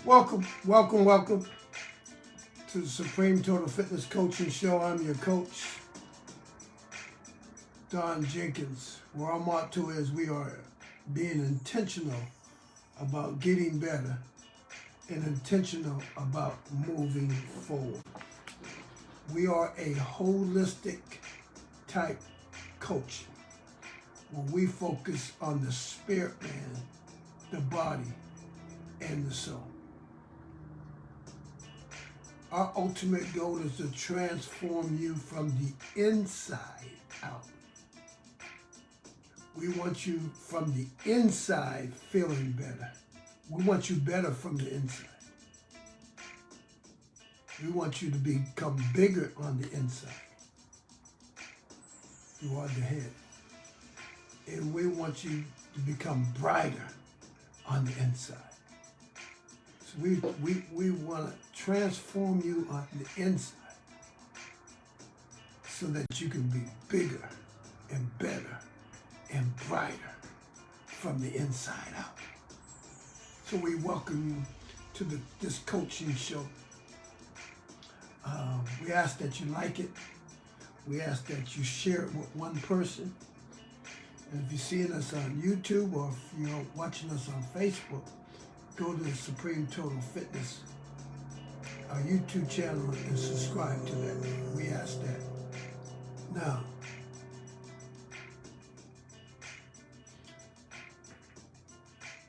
Welcome to the Supreme Total Fitness Coaching Show. I'm your coach, Don Jenkins, where our motto is we are being intentional about getting better and intentional about moving forward. We are a holistic type coach where we focus on the spirit man, the body, and the soul. Our ultimate goal is to transform you from the inside out. We want you from the inside feeling better. We want you better from the inside. We want you to become bigger on the inside. You are the head. And we want you to become brighter on the inside. So we want to transform you on the inside so that you can be bigger and better and brighter from the inside out. So we welcome you to this coaching show. We ask that you like it. We ask that you share it with one person. And if you're seeing us on YouTube or if you're watching us on Facebook, go to the Supreme Total Fitness, our YouTube channel, and subscribe to that. We ask that. Now,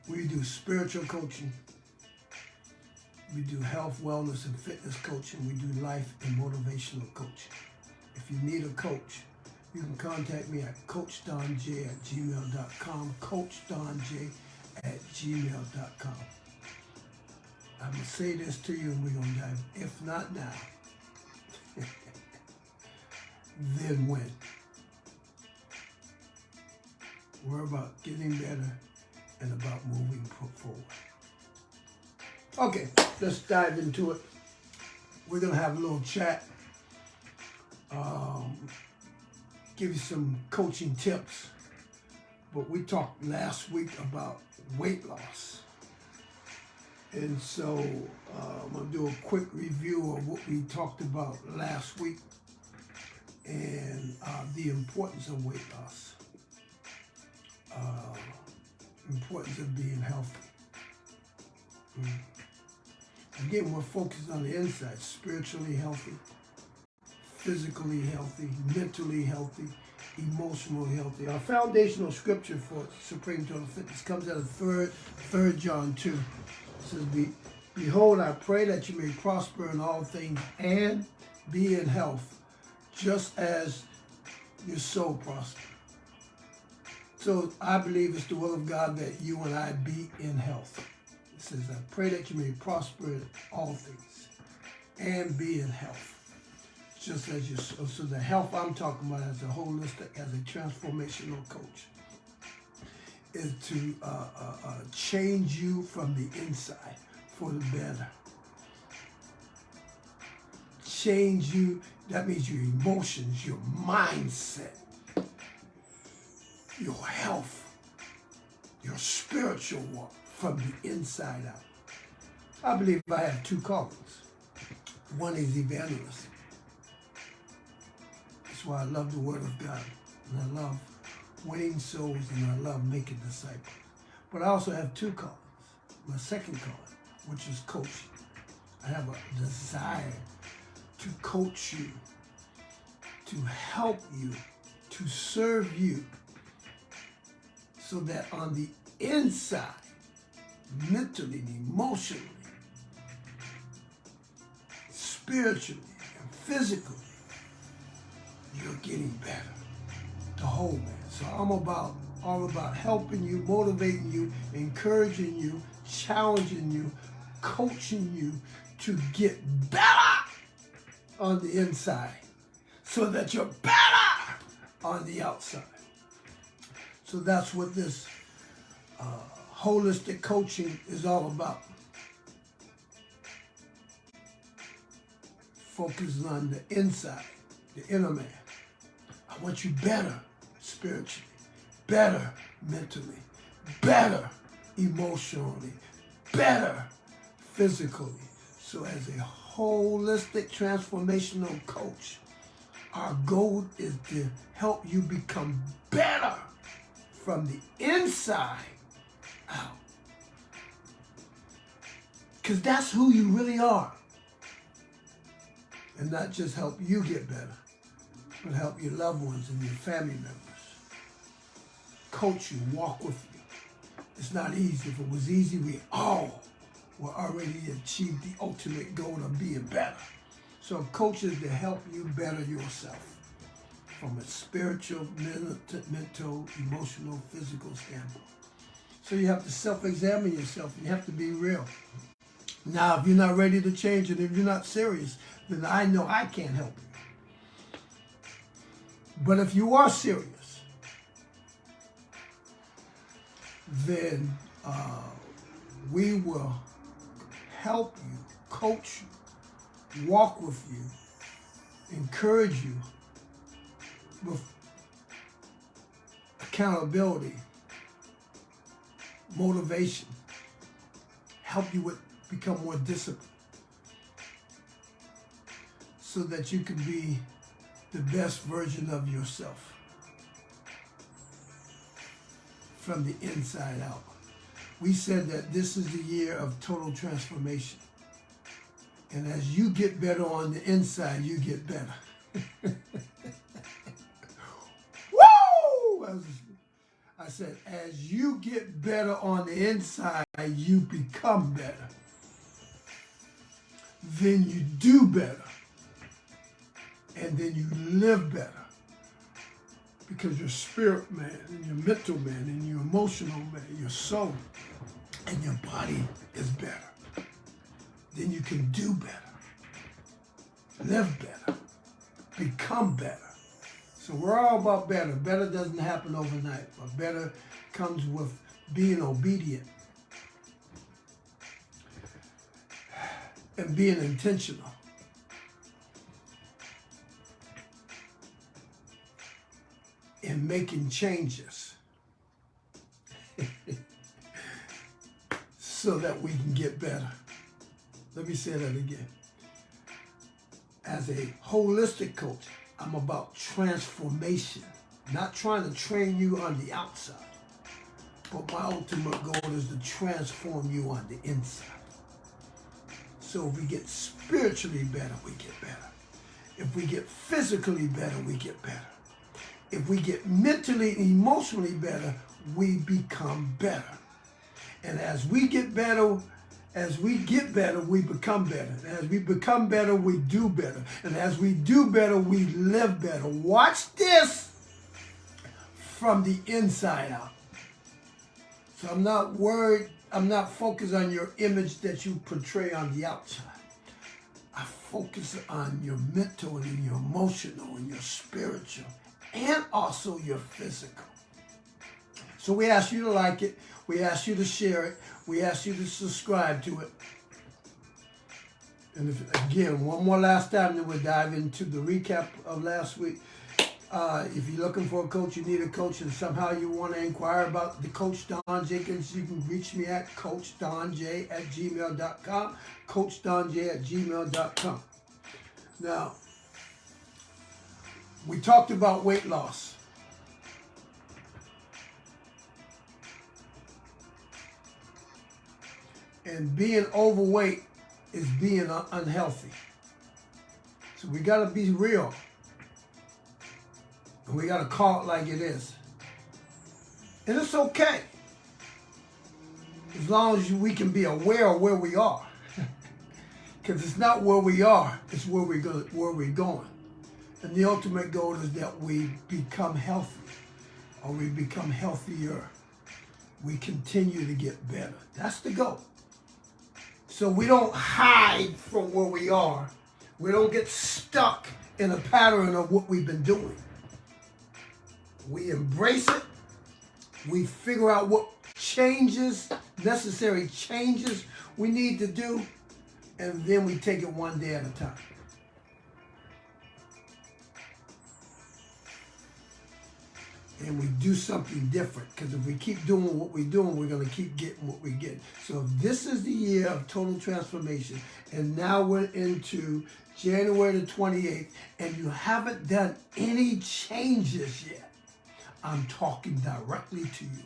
we do spiritual coaching. We do health, wellness, and fitness coaching. We do life and motivational coaching. If you need a coach, you can contact me at coachdonj@gmail.com, coachdonj@gmail.com. I'm going to say this to you and we're going to dive. If not now, then when? We're about getting better and about moving forward. Okay, let's dive into it. We're going to have a little chat. Give you some coaching tips. But we talked last week about weight loss. And so I'm going to do a quick review of what we talked about last week and the importance of weight loss. Importance of being healthy. Again, we're focused on the inside, spiritually healthy, physically healthy, mentally healthy, emotionally healthy. Our foundational scripture for Supreme Total Fitness comes out of 3 John 2. It says, Behold, I pray that you may prosper in all things and be in health, just as your soul prospers. So I believe it's the will of God that you and I be in health. It says, I pray that you may prosper in all things and be in health, just as your soul. So the health I'm talking about as a holistic, as a transformational coach, is to change you from the inside for the better. Change you, that means your emotions, your mindset, your health, your spiritual walk from the inside out. I believe I have 2 callings. One is evangelist. That's why I love the Word of God, and I love winning souls, and I love making disciples. But I also have 2 callings. My second calling, which is coaching. I have a desire to coach you, to help you, to serve you, so that on the inside, mentally, emotionally, spiritually, and physically, you're getting better. The whole man. So I'm all about helping you, motivating you, encouraging you, challenging you, coaching you to get better on the inside so that you're better on the outside. So that's what this holistic coaching is all about. Focusing on the inside, the inner man. I want you better spiritually, better mentally, better emotionally, better physically. So as a holistic transformational coach, our goal is to help you become better from the inside out. Because that's who you really are. And not just help you get better, but help your loved ones and your family members. Coach you, walk with you. It's not easy. If it was easy, we all would already achieve the ultimate goal of being better. So coach is to help you better yourself from a spiritual, mental, emotional, physical standpoint. So you have to self-examine yourself. You have to be real. Now, if you're not ready to change it, if you're not serious, then I know I can't help you. But if you are serious, then we will help you, coach you, walk with you, encourage you with accountability, motivation, help you with become more disciplined so that you can be the best version of yourself from the inside out. We said that this is the year of total transformation. And as you get better on the inside, you get better. Woo! I said, as you get better on the inside, you become better. Then you do better. And then you live better. Because your spirit man, and your mental man, and your emotional man, your soul, and your body is better. Then you can do better, live better, become better. So we're all about better. Better doesn't happen overnight, but better comes with being obedient and being intentional. And making changes so that we can get better. Let me say that again. As a holistic coach, I'm about transformation, not trying to train you on the outside, but my ultimate goal is to transform you on the inside. So if we get spiritually better, we get better. If we get physically better, we get better. If we get mentally and emotionally better, we become better. And as we get better, we become better. And as we become better, we do better. And as we do better, we live better. Watch this from the inside out. So I'm not worried, I'm not focused on your image that you portray on the outside. I focus on your mental and your emotional and your spiritual and also your physical. So we ask you to like it. We ask you to share it. We ask you to subscribe to it. And again, one more last time, then we'll dive into the recap of last week. If you're looking for a coach, you need a coach, and somehow you want to inquire about the Coach Don Jenkins, you can reach me at CoachDonJ@gmail.com, CoachDonJ@gmail.com. Now, we talked about weight loss. And being overweight is being unhealthy. So we got to be real. And we got to call it like it is. And it's okay. As long as we can be aware of where we are. Because it's not where we are, it's where we're going. And the ultimate goal is that we become healthy, or we become healthier. We continue to get better. That's the goal. So we don't hide from where we are. We don't get stuck in a pattern of what we've been doing. We embrace it. We figure out what necessary changes we need to do, and then we take it one day at a time. and we do something different. Because if we keep doing what we're doing, we're going to keep getting what we get. So if this is the year of total transformation, and now we're into January the 28th, and you haven't done any changes yet, I'm talking directly to you.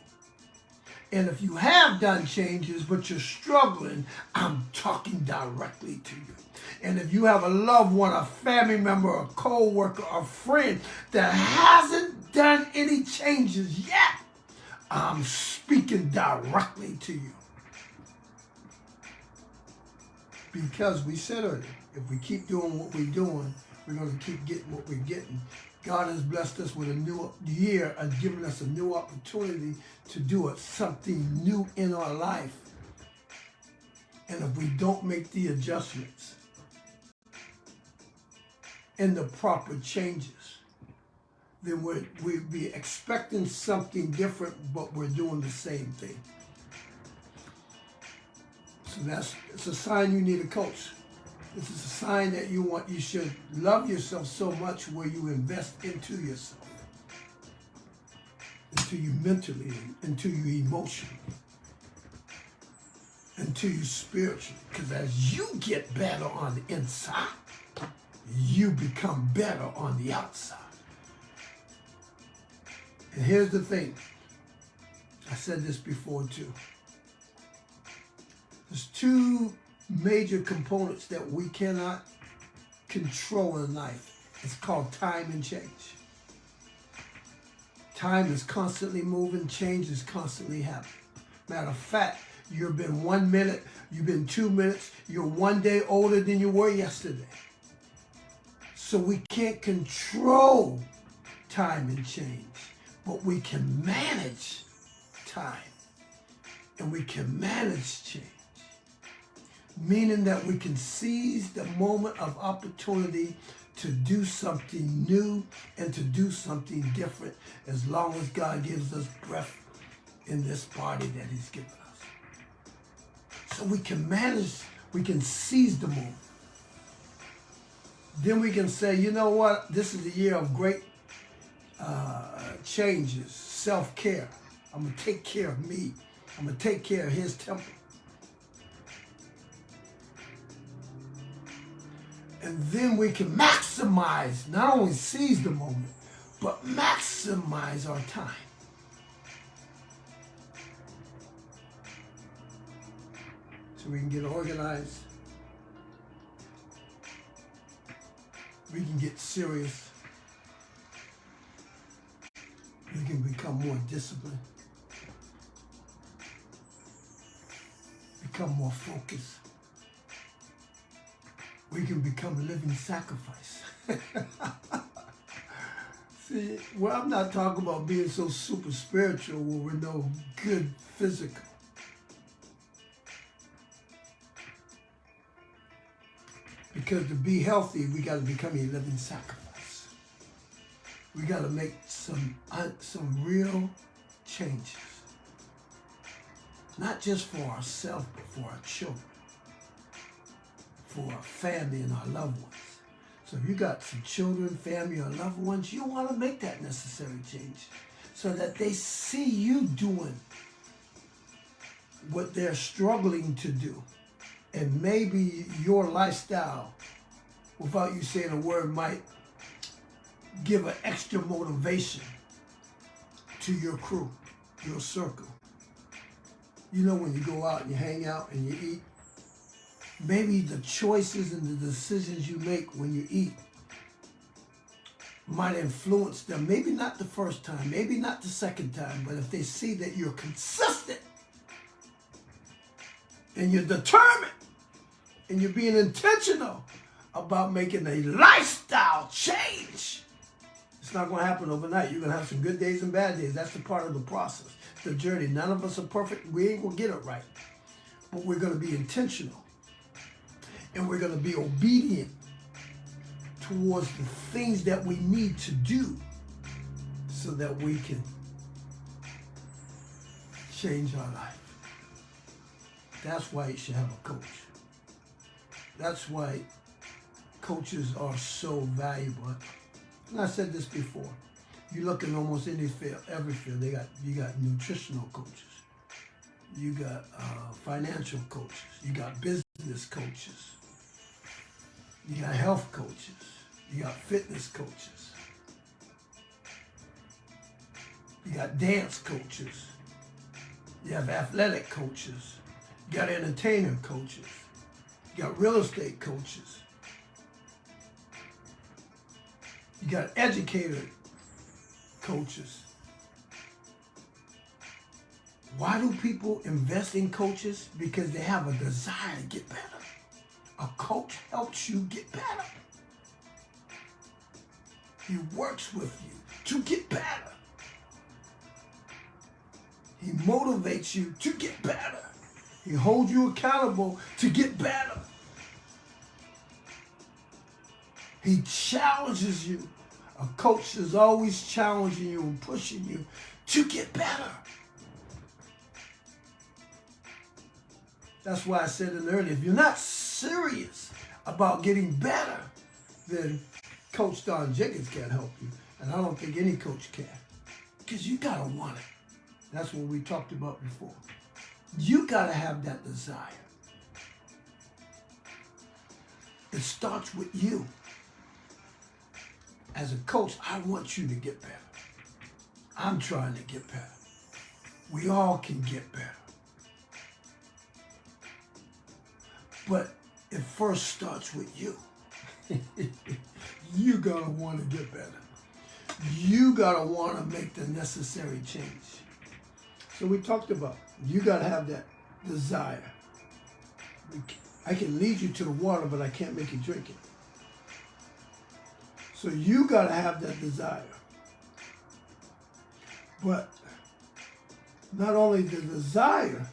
And if you have done changes, but you're struggling, I'm talking directly to you. And if you have a loved one, a family member, a co-worker, a friend that hasn't done any changes yet, I'm speaking directly to you. Because we said earlier, if we keep doing what we're doing, we're going to keep getting what we're getting. God has blessed us with a new year and given us a new opportunity to do something new in our life. And if we don't make the adjustments and the proper changes, then we'd be expecting something different, but we're doing the same thing. So it's a sign you need a coach. This is a sign that you should love yourself so much where you invest into yourself, into you mentally, into you emotionally, into you spiritually. Because as you get better on the inside, you become better on the outside. And here's the thing. I said this before too. There's two major components that we cannot control in life. It's called time and change. Time is constantly moving, change is constantly happening. Matter of fact, you've been 1 minute, you've been 2 minutes, you're 1 day older than you were yesterday. So we can't control time and change, but we can manage time and we can manage change. Meaning that we can seize the moment of opportunity to do something new and to do something different as long as God gives us breath in this body that He's given us. So we can manage, we can seize the moment. Then we can say, you know what, this is a year of great changes, self-care. I'm going to take care of me. I'm going to take care of His temple. And then we can maximize, not only seize the moment, but maximize our time. So we can get organized. We can get serious. We can become more disciplined. Become more focused. We can become a living sacrifice. See, well, I'm not talking about being so super spiritual where we're no good physical. Because to be healthy, we got to become a living sacrifice. We got to make some real changes. Not just for ourselves, but for our children, for our family and our loved ones. So if you got some children, family, or loved ones, you want to make that necessary change so that they see you doing what they're struggling to do. And maybe your lifestyle, without you saying a word, might give an extra motivation to your crew, your circle. You know, when you go out and you hang out and you eat, maybe the choices and the decisions you make when you eat might influence them. Maybe not the first time, maybe not the second time, but if they see that you're consistent and you're determined and you're being intentional about making a lifestyle change, it's not going to happen overnight. You're going to have some good days and bad days. That's the part of the process, the journey. None of us are perfect. We ain't going to get it right. But we're going to be intentional. And we're going to be obedient towards the things that we need to do so that we can change our life. That's why you should have a coach. That's why coaches are so valuable. And I said this before. You look in almost any field, every field, you got nutritional coaches, you got financial coaches, you got business coaches, you got health coaches, you got fitness coaches, you got dance coaches, you have athletic coaches, you got entertainer coaches, you got real estate coaches, you got educator coaches. Why do people invest in coaches? Because they have a desire to get better. A coach helps you get better. He works with you to get better. He motivates you to get better. He holds you accountable to get better. He challenges you. A coach is always challenging you and pushing you to get better. That's why I said it earlier, if you're not serious about getting better, then Coach Don Jenkins can't help you. And I don't think any coach can. Because you got to want it. That's what we talked about before. You got to have that desire. It starts with you. As a coach, I want you to get better. I'm trying to get better. We all can get better. But it first starts with you. You gotta want to get better. You gotta want to make the necessary change. So we talked about, you gotta have that desire. I can lead you to the water, but I can't make you drink it. So you gotta have that desire. But not only the desire,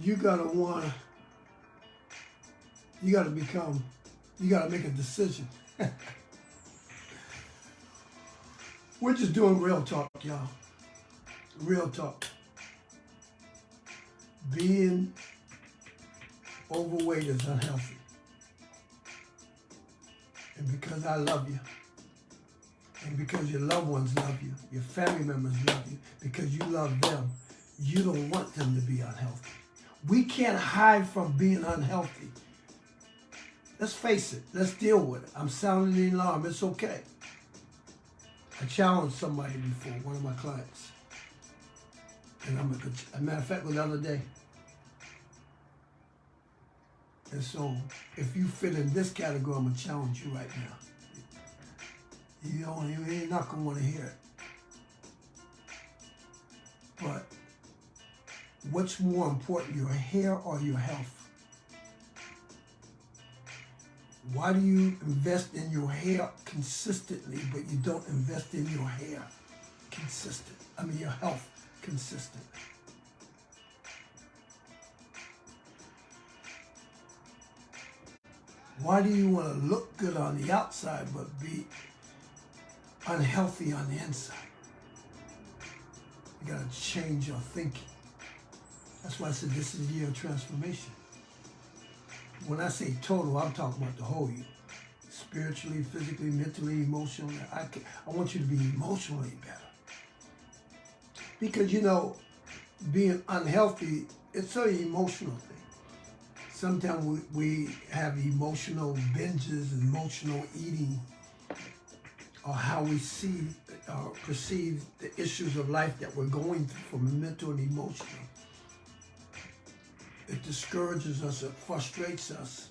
you gotta make a decision. We're just doing real talk, y'all. Real talk. Being overweight is unhealthy. And because I love you, and because your loved ones love you, your family members love you, because you love them, you don't want them to be unhealthy. We can't hide from being unhealthy. Let's face it. Let's deal with it. I'm sounding the alarm. It's okay. I challenged somebody before, one of my clients. And a matter of fact, the other day. And so, if you fit in this category, I'm going to challenge you right now. You're not going to want to hear it. But what's more important, your hair or your health? Why do you invest in your hair consistently, but you don't invest in your hair your health consistently? Why do you want to look good on the outside, but be unhealthy on the inside? You got to change your thinking. That's why I said this is a year of transformation. When I say total, I'm talking about the whole you. Spiritually, physically, mentally, emotionally. I want you to be emotionally better. Because, being unhealthy, it's an emotional thing. Sometimes we have emotional binges, emotional eating, or how we see or perceive the issues of life that we're going through from mental and emotional. It discourages us, it frustrates us,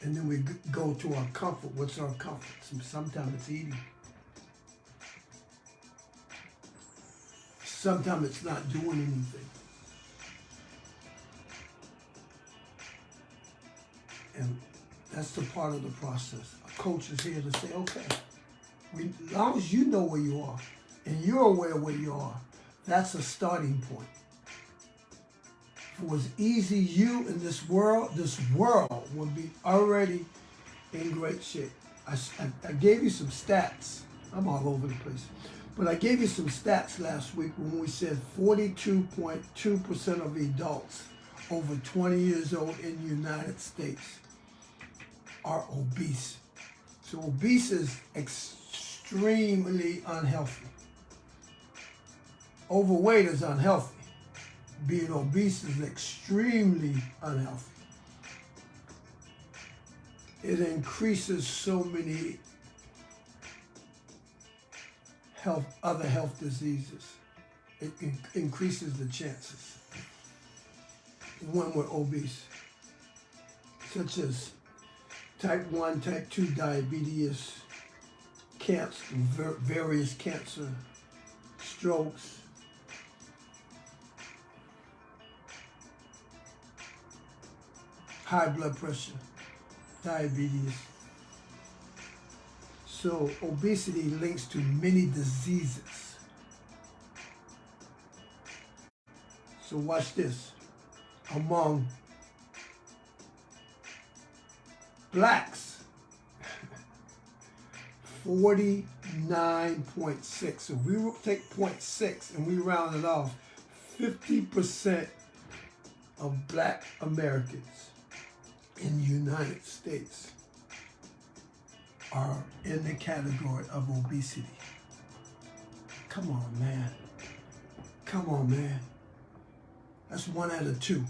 and then we go to our comfort. What's our comfort? Sometimes it's eating. Sometimes it's not doing anything. And that's the part of the process. A coach is here to say, okay, as long as you know where you are, and you're aware where you are, that's a starting point. If it was easy, you in this world would be already in great shape. I gave you some stats. I'm all over the place. But I gave you some stats last week when we said 42.2% of adults over 20 years old in the United States are obese. So obese is extremely unhealthy. Overweight is unhealthy. Being obese is extremely unhealthy. It increases so many other health diseases. It increases the chances when we're obese, such as type 1, type 2 diabetes, cancer, various cancer, strokes, high blood pressure, diabetes. So obesity links to many diseases. So watch this. Among blacks, 49.6. So we will take 0.6 and we round it off. 50% of black Americans in the United States are in the category of obesity. Come on, man. Come on, man. That's 1 out of 2.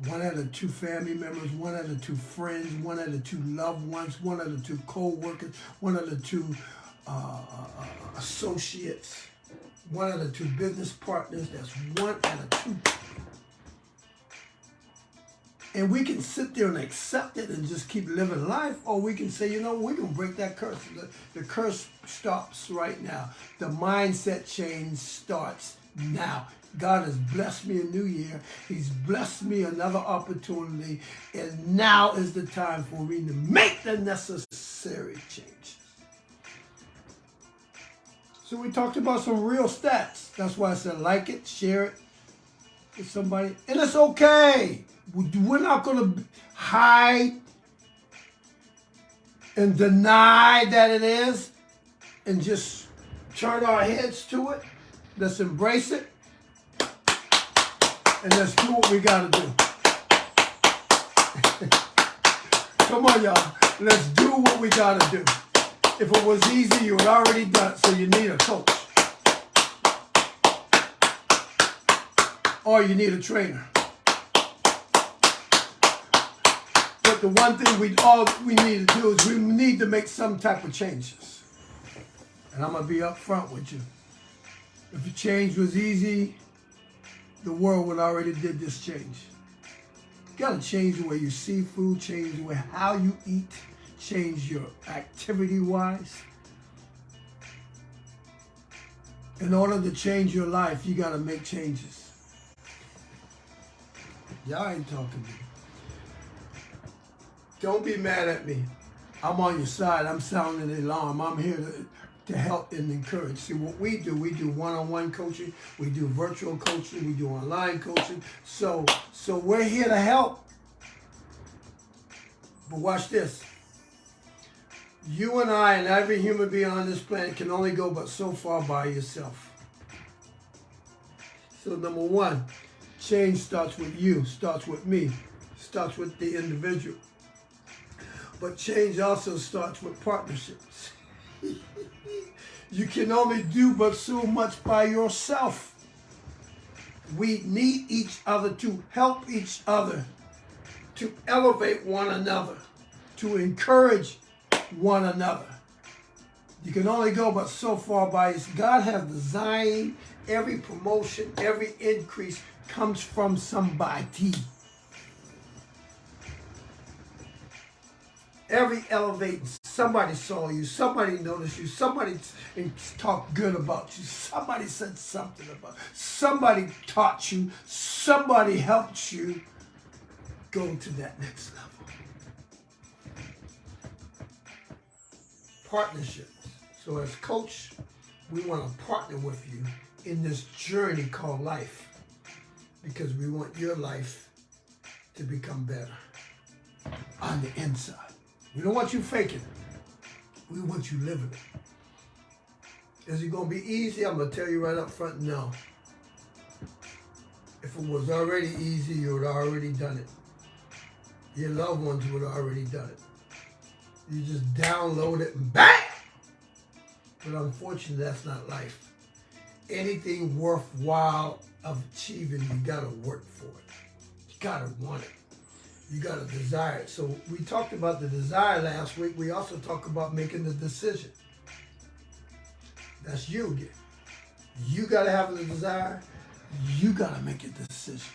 1 out of 2 family members, 1 out of 2 friends, 1 out of 2 loved ones, 1 out of 2 co-workers, 1 out of 2 associates, 1 out of 2 business partners. That's 1 out of 2. And we can sit there and accept it and just keep living life, or we can say, you know, we can break that curse. The curse stops right now. The mindset change starts now. God has blessed me a new year. He's blessed me another opportunity. And now is the time for me to make the necessary changes. So we talked about some real stats. That's why I said like it, share it with somebody. And it's okay. We're not going to hide and deny that it is and just turn our heads to it. Let's embrace it. And let's do what we got to do. Come on, y'all. Let's do what we got to do. If it was easy, you had already done it, so you need a coach. Or you need a trainer. But the one thing we need to do is we need to make some type of changes. And I'm going to be up front with you. If the change was easy, the world would already did this change. You got to change the way you see food, change the way how you eat, change your activity-wise. In order to change your life, you got to make changes. Y'all ain't talking to me. Don't be mad at me. I'm on your side. I'm sounding the alarm. I'm here to help and encourage. See, what we do one-on-one coaching, we do virtual coaching, we do online coaching. So we're here to help. But watch this. You and I and every human being on this planet can only go but so far by yourself. So number one, change starts with you, starts with me, starts with the individual. But change also starts with partnerships. You can only do but so much by yourself. We need each other to help each other, to elevate one another, to encourage one another. You can only go but so far by it. God has designed every promotion, every increase comes from somebody. Every elevating, somebody saw you, somebody noticed you, somebody talked good about you, somebody said something about you, somebody taught you, somebody helped you go to that next level. Partnerships. So as coach, we want to partner with you in this journey called life because we want your life to become better on the inside. We don't want you faking it. We want you living it. Is it going to be easy? I'm going to tell you right up front, no. If it was already easy, you would have already done it. Your loved ones would have already done it. You just download it and bang! But unfortunately, that's not life. Anything worthwhile of achieving, you gotta work for it. You gotta want it. You gotta desire it. So we talked about the desire last week. We also talked about making the decision. That's you again. You gotta have the desire. You gotta make a decision.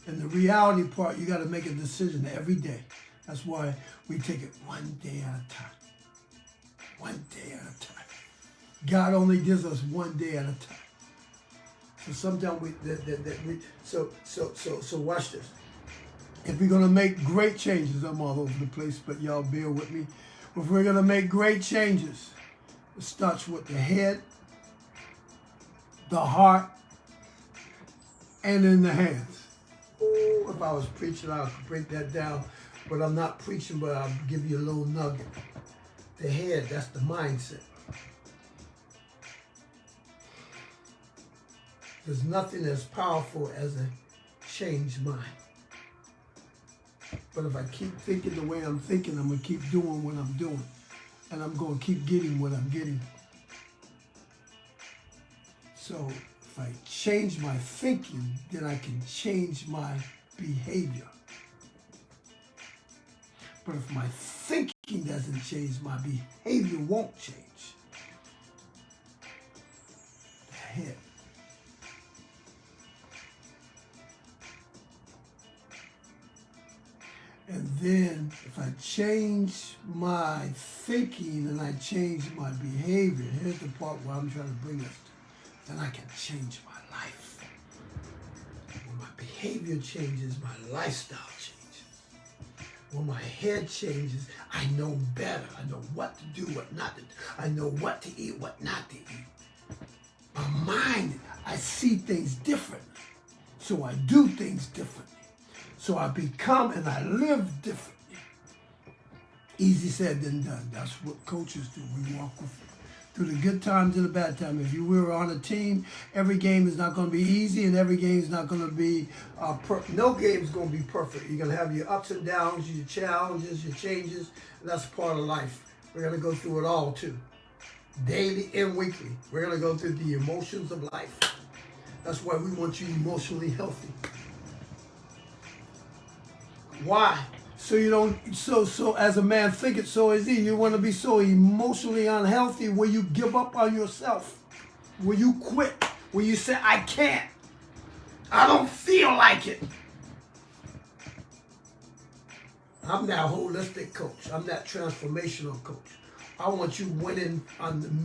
And the reality part, you gotta make a decision every day. That's why we take it one day at a time. One day at a time. God only gives us one day at a time. So sometimes so watch this. If we're gonna make great changes, I'm all over the place, but y'all bear with me. If we're gonna make great changes, it starts with the head, the heart, and in the hands. Oh, if I was preaching, I could break that down, but I'm not preaching, but I'll give you a little nugget. The head, that's the mindset. There's nothing as powerful as a changed mind. But if I keep thinking the way I'm thinking, I'm going to keep doing what I'm doing. And I'm going to keep getting what I'm getting. So if I change my thinking, then I can change my behavior. But if my thinking doesn't change, my behavior won't change. The head. And then if I change my thinking and I change my behavior, here's the part where I'm trying to bring us to, then I can change my life. When my behavior changes, my lifestyle changes. When my head changes, I know better. I know what to do, what not to do. I know what to eat, what not to eat. My mind, I see things differently. So I do things differently. So I become and I live differently. Easy said than done. That's what coaches do. We walk with you through the good times and the bad times. If you were on a team, every game is not going to be easy and every game is not going to be perfect. No game is going to be perfect. You're going to have your ups and downs, your challenges, your changes. And that's part of life. We're going to go through it all too. Daily and weekly. We're going to go through the emotions of life. That's why we want you emotionally healthy. Why? So you don't, so as a man thinketh, so is he. You want to be so emotionally unhealthy where you give up on yourself, where you quit, where you say, I can't, I don't feel like it. I'm that holistic coach. I'm that transformational coach. I want you winning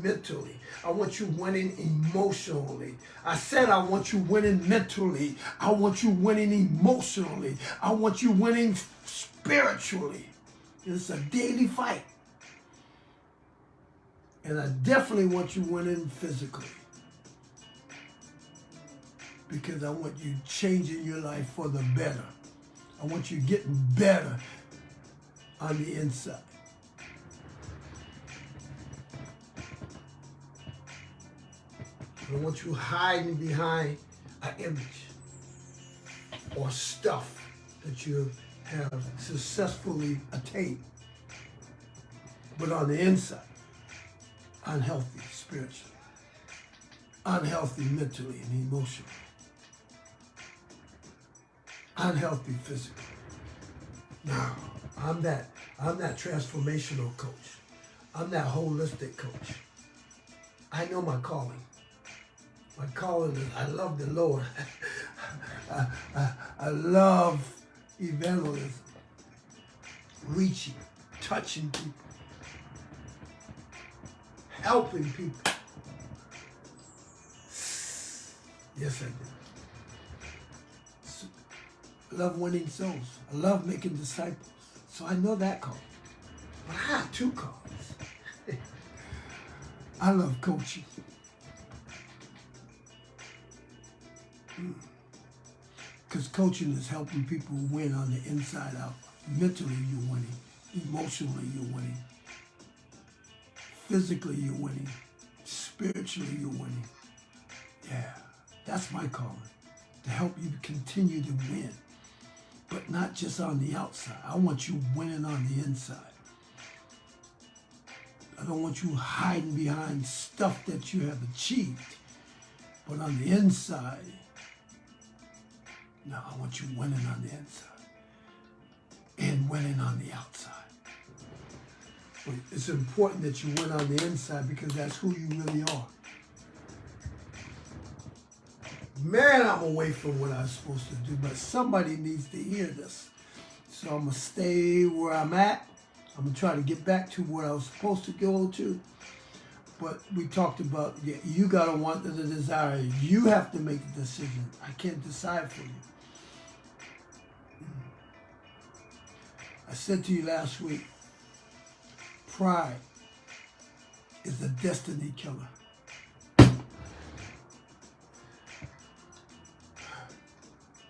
mentally. I want you winning emotionally. I said I want you winning mentally. I want you winning emotionally. I want you winning spiritually. It's a daily fight. And I definitely want you winning physically. Because I want you changing your life for the better. I want you getting better on the inside. I don't want you hiding behind an image or stuff that you have successfully attained. But on the inside, unhealthy spiritually, unhealthy mentally and emotionally, unhealthy physically. Now, I'm that transformational coach. I'm that holistic coach. I know my calling. My calling is, I love the Lord. I love evangelism, reaching, touching people, helping people. Yes, I do. I love winning souls. I love making disciples. So I know that call. But I have two calls. I love coaching. Because coaching is helping people win on the inside out. Mentally, you're winning. Emotionally, you're winning. Physically, you're winning. Spiritually, you're winning. Yeah, that's my calling. To help you continue to win. But not just on the outside. I want you winning on the inside. I don't want you hiding behind stuff that you have achieved. But on the inside, no, I want you winning on the inside and winning on the outside. But it's important that you win on the inside because that's who you really are. Man, I'm away from what I'm supposed to do, but somebody needs to hear this. So I'm going to stay where I'm at. I'm going to try to get back to what I was supposed to go to. But we talked about, yeah, you got to want the desire. You have to make the decision. I can't decide for you. I said to you last week, pride is a destiny killer.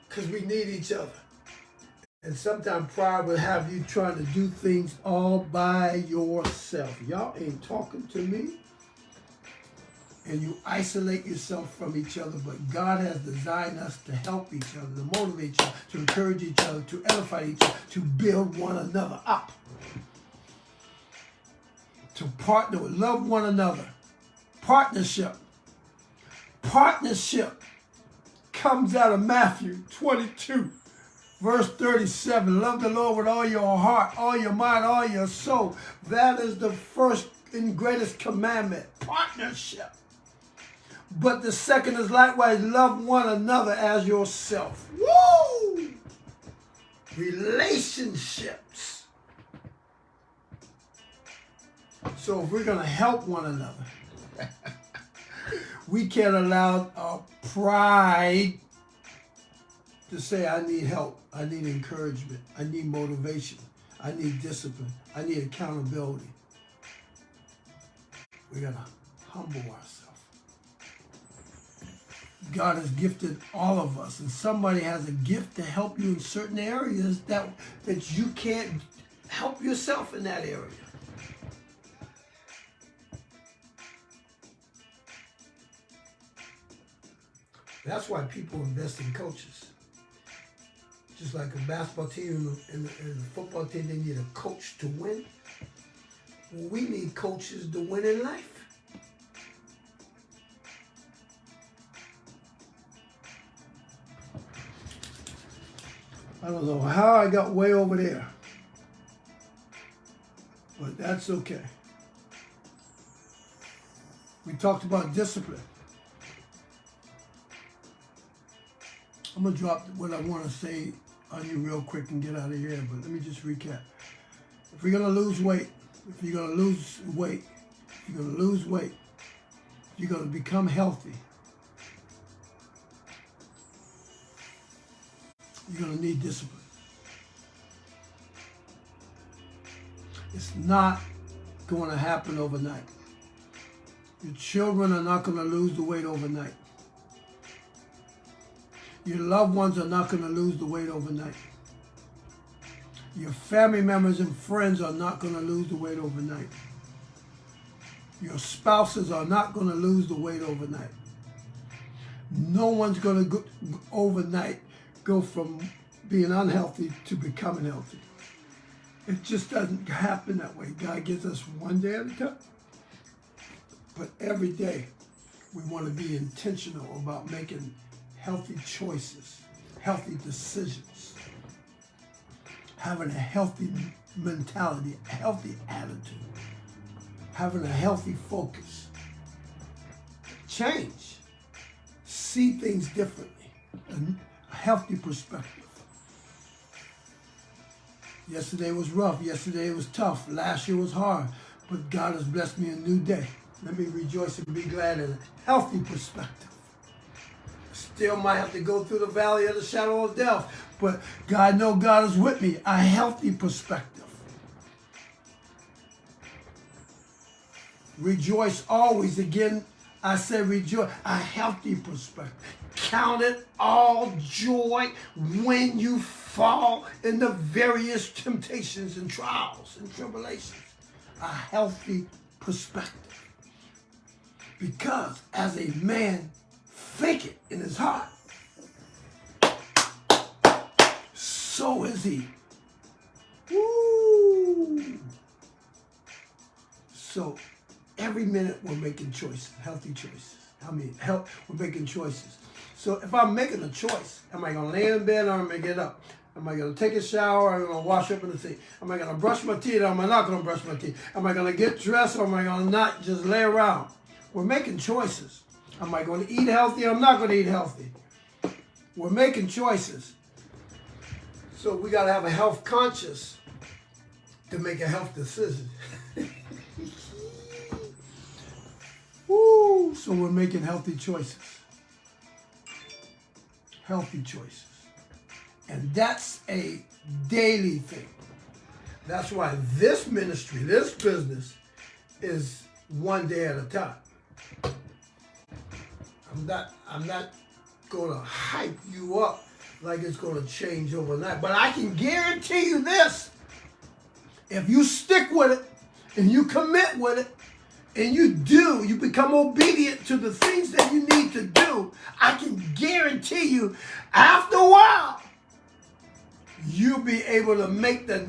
Because we need each other. And sometimes pride will have you trying to do things all by yourself. Y'all ain't talking to me. And you isolate yourself from each other, but God has designed us to help each other, to motivate each other, to encourage each other, to edify each other, to build one another up, to partner with, love one another. Partnership. Partnership comes out of Matthew 22, verse 37. Love the Lord with all your heart, all your mind, all your soul. That is the first and greatest commandment, partnership. But the second is likewise, love one another as yourself. Woo! Relationships. So if we're going to help one another, we can't allow our pride to say, I need help, I need encouragement, I need motivation, I need discipline, I need accountability. We got to humble ourselves. God has gifted all of us, and somebody has a gift to help you in certain areas that you can't help yourself in that area. That's why people invest in coaches. Just like a basketball team and a football team, they need a coach to win. Well, we need coaches to win in life. I don't know how I got way over there, but that's okay. We talked about discipline. I'm going to drop what I want to say on you real quick and get out of here, but let me just recap. If you're going to lose weight, if you're going to lose weight, if you're going to lose weight, if you're going to become healthy, you're going to need discipline. It's not going to happen overnight. Your children are not going to lose the weight overnight. Your loved ones are not going to lose the weight overnight. Your family members and friends are not going to lose the weight overnight. Your spouses are not going to lose the weight overnight. No one's going to go overnight go from being unhealthy to becoming healthy. It just doesn't happen that way. God gives us one day at a time. But every day, we want to be intentional about making healthy choices, healthy decisions, having a healthy mentality, a healthy attitude, having a healthy focus. Change. See things differently. A healthy perspective. Yesterday was rough. Yesterday was tough. Last year was hard. But God has blessed me a new day. Let me rejoice and be glad in a healthy perspective. Still might have to go through the valley of the shadow of death. But God knows God is with me. A healthy perspective. Rejoice always. Again, I said rejoice. A healthy perspective. Count it all joy when you fall in the various temptations and trials and tribulations. A healthy perspective. Because as a man thinketh in his heart, so is he. Woo! So every minute we're making choices, healthy choices. We're making choices. So if I'm making a choice, am I going to lay in bed or am I going to get up? Am I going to take a shower or am I going to wash up in the sink? Am I going to brush my teeth or am I not going to brush my teeth? Am I going to get dressed or am I going to not just lay around? We're making choices. Am I going to eat healthy or am I not going to eat healthy? We're making choices. So we got to have a health conscious to make a health decision. Woo! So we're making healthy choices. Healthy choices. And that's a daily thing. That's why this ministry, this business, is one day at a time. I'm not going to hype you up like it's going to change overnight. But I can guarantee you this. If you stick with it and you commit with it and you become obedient to the things that you need to do, I can guarantee you after a while, you'll be able to make the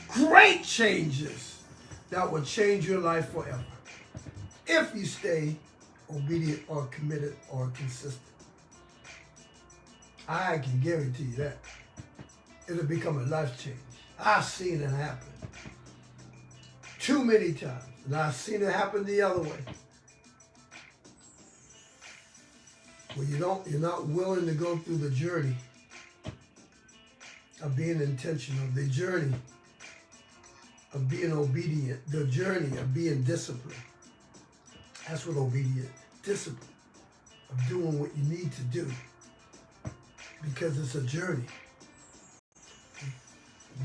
great changes that will change your life forever. If you stay obedient or committed or consistent. I can guarantee you that. It'll become a life change. I've seen it happen too many times, and I've seen it happen the other way. When you're not willing to go through the journey of being intentional, the journey of being obedient, the journey of being disciplined. That's what obedient, discipline, of doing what you need to do. Because it's a journey.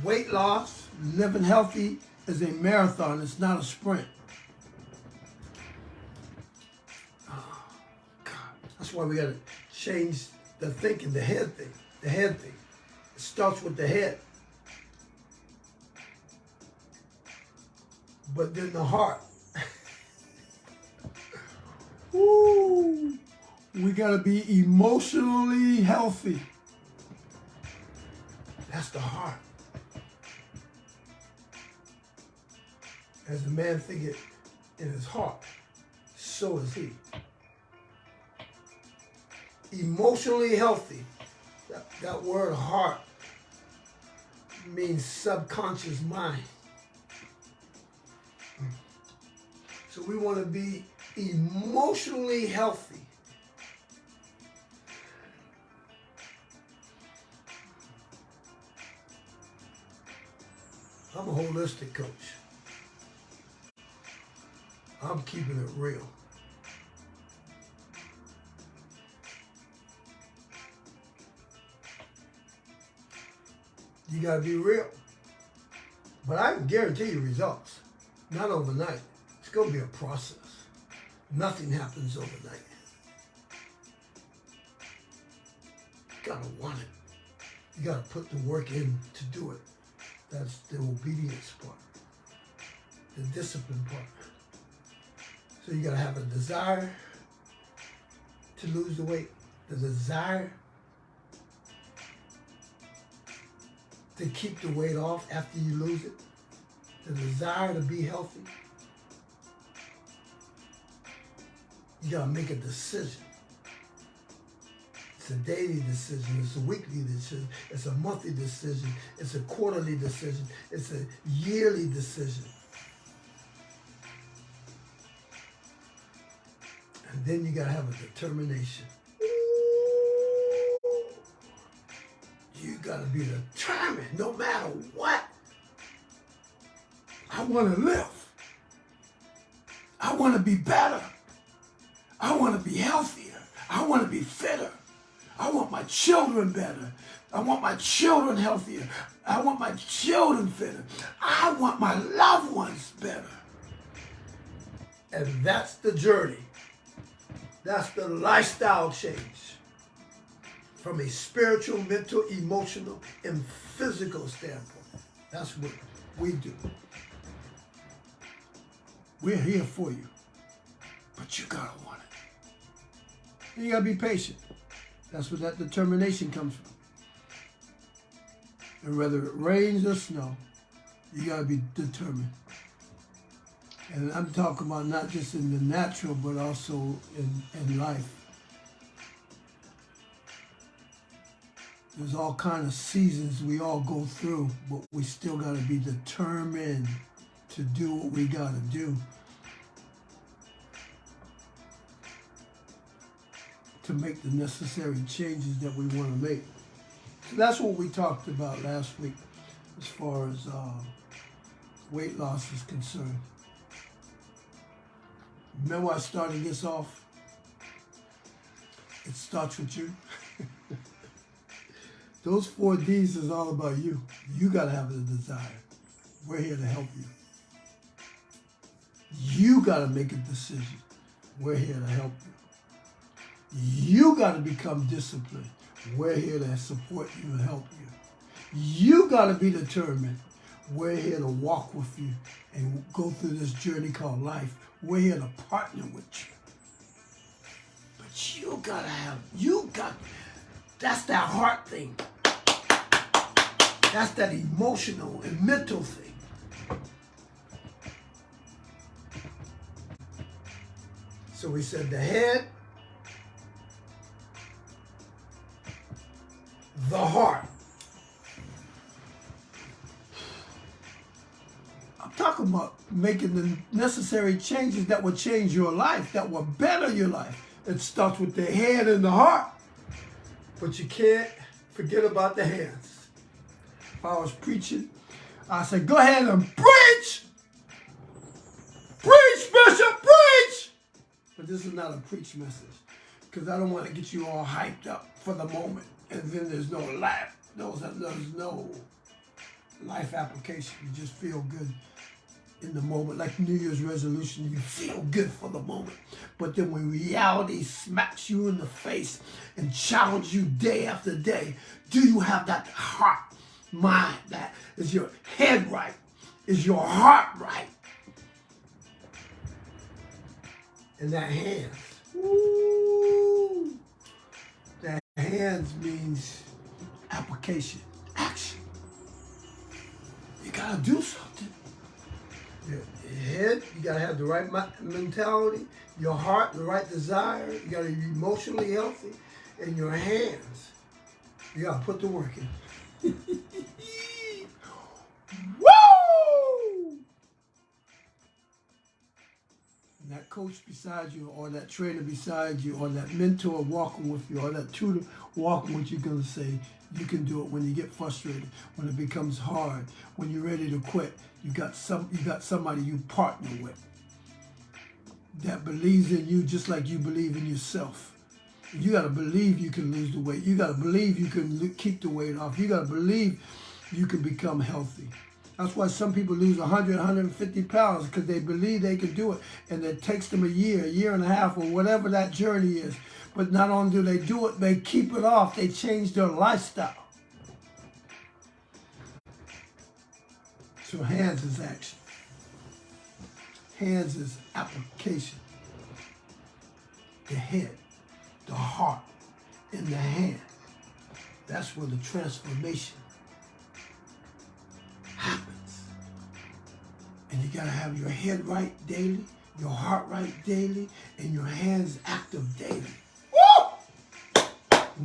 Weight loss, living healthy is a marathon. It's not a sprint. Oh, God. That's why we got to change the thinking, the head thing. The head thing. It starts with the head. But then the heart. Woo! We got to be emotionally healthy. That's the heart. As a man thinketh in his heart, so is he. Emotionally healthy. That word heart means subconscious mind. So we want to be emotionally healthy. I'm a holistic coach. I'm keeping it real. You gotta be real. But I can guarantee you results. Not overnight. It's gonna be a process. Nothing happens overnight. You gotta want it. You gotta put the work in to do it. That's the obedience part. The discipline part. So you gotta have a desire to lose the weight. The desire to keep the weight off after you lose it. The desire to be healthy. You gotta make a decision. It's a daily decision, it's a weekly decision, it's a monthly decision, it's a quarterly decision, it's a yearly decision. And then you gotta have a determination. You gotta be determined no matter what. I wanna live. I wanna be better. I wanna be healthier. I wanna be fitter. I want my children better. I want my children healthier. I want my children fitter. I want my loved ones better. And that's the journey. That's the lifestyle change from a spiritual, mental, emotional, and physical standpoint. That's what we do. We're here for you, but you gotta want it. And you gotta be patient. That's where that determination comes from. And whether it rains or snow, you gotta be determined. And I'm talking about not just in the natural, but also in life. There's all kind of seasons we all go through, but we still got to be determined to do what we got to do to make the necessary changes that we want to make. So that's what we talked about last week as far as weight loss is concerned. Remember I started this off? It starts with you. Those 4 D's is all about you. You got to have the desire. We're here to help you. You got to make a decision. We're here to help you. You got to become disciplined. We're here to support you and help you. You got to be determined. We're here to walk with you and go through this journey called life. We're here to partner with you. But you got to have, that's that heart thing. That's that emotional and mental thing. So we said the head, the heart. I'm talking about making the necessary changes that will change your life, that will better your life. It starts with the head and the heart. But you can't forget about the hands. If I was preaching, I said, go ahead and preach! Preach, Bishop, preach! But this is not a preach message, because I don't want to get you all hyped up for the moment, and then there's no life. There's no life application. You just feel good in the moment, like New Year's resolution. You feel good for the moment, but then when reality smacks you in the face and challenges you day after day, do you have that heart, mind? That is your head right? Is your heart right? And that hands. Ooh. That hands means application, action. You gotta do something. Your head, you gotta have the right mentality. Your heart, the right desire. You gotta be emotionally healthy. And your hands, you gotta put the work in. Woo! And that coach beside you, or that trainer beside you, or that mentor walking with you, or that tutor walking with you, gonna say, you can do it when you get frustrated, when it becomes hard, when you're ready to quit. You got somebody you partner with that believes in you just like you believe in yourself. You got to believe you can lose the weight. You got to believe you can keep the weight off. You got to believe you can become healthy. That's why some people lose 100, 150 pounds, because they believe they can do it. And it takes them a year and a half, or whatever that journey is. But not only do they do it, they keep it off. They change their lifestyle. So hands is action. Hands is application. The head, the heart, and the hand. That's where the transformation happens. And you gotta have your head right daily, your heart right daily, and your hands active daily. Woo!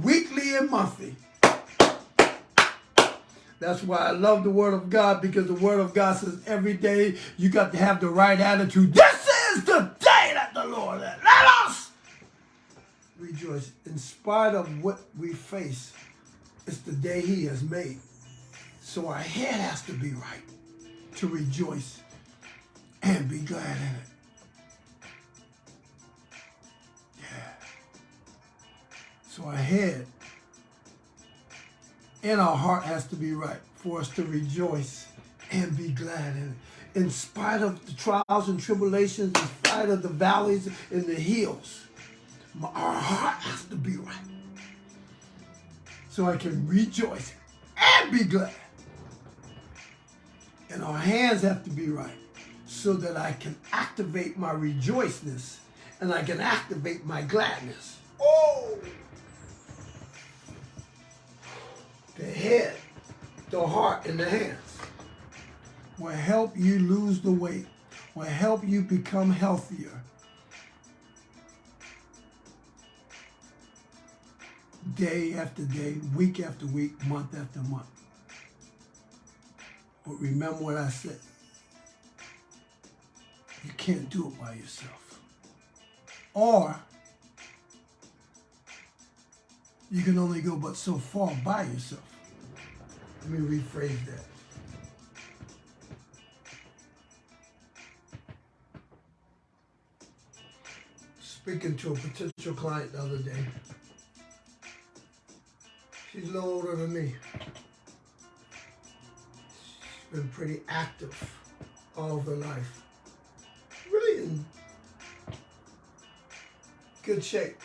Weekly and monthly. That's why I love the Word of God, because the Word of God says every day you got to have the right attitude. This is the day that the Lord has. Let us rejoice. In spite of what we face, it's the day He has made. So our head has to be right to rejoice and be glad in it. Yeah. So our head and our heart has to be right for us to rejoice and be glad in it. In spite of the trials and tribulations, in spite of the valleys and the hills, our heart has to be right. So I can rejoice and be glad. And our hands have to be right so that I can activate my rejoicedness and I can activate my gladness. Oh! The head, the heart, and the hands will help you lose the weight, will help you become healthier day after day, week after week, month after month. But remember what I said. You can't do it by yourself. Or you can only go but so far by yourself. Let me rephrase that. Speaking to a potential client the other day. She's a little older than me. She's been pretty active all of her life. Really in good shape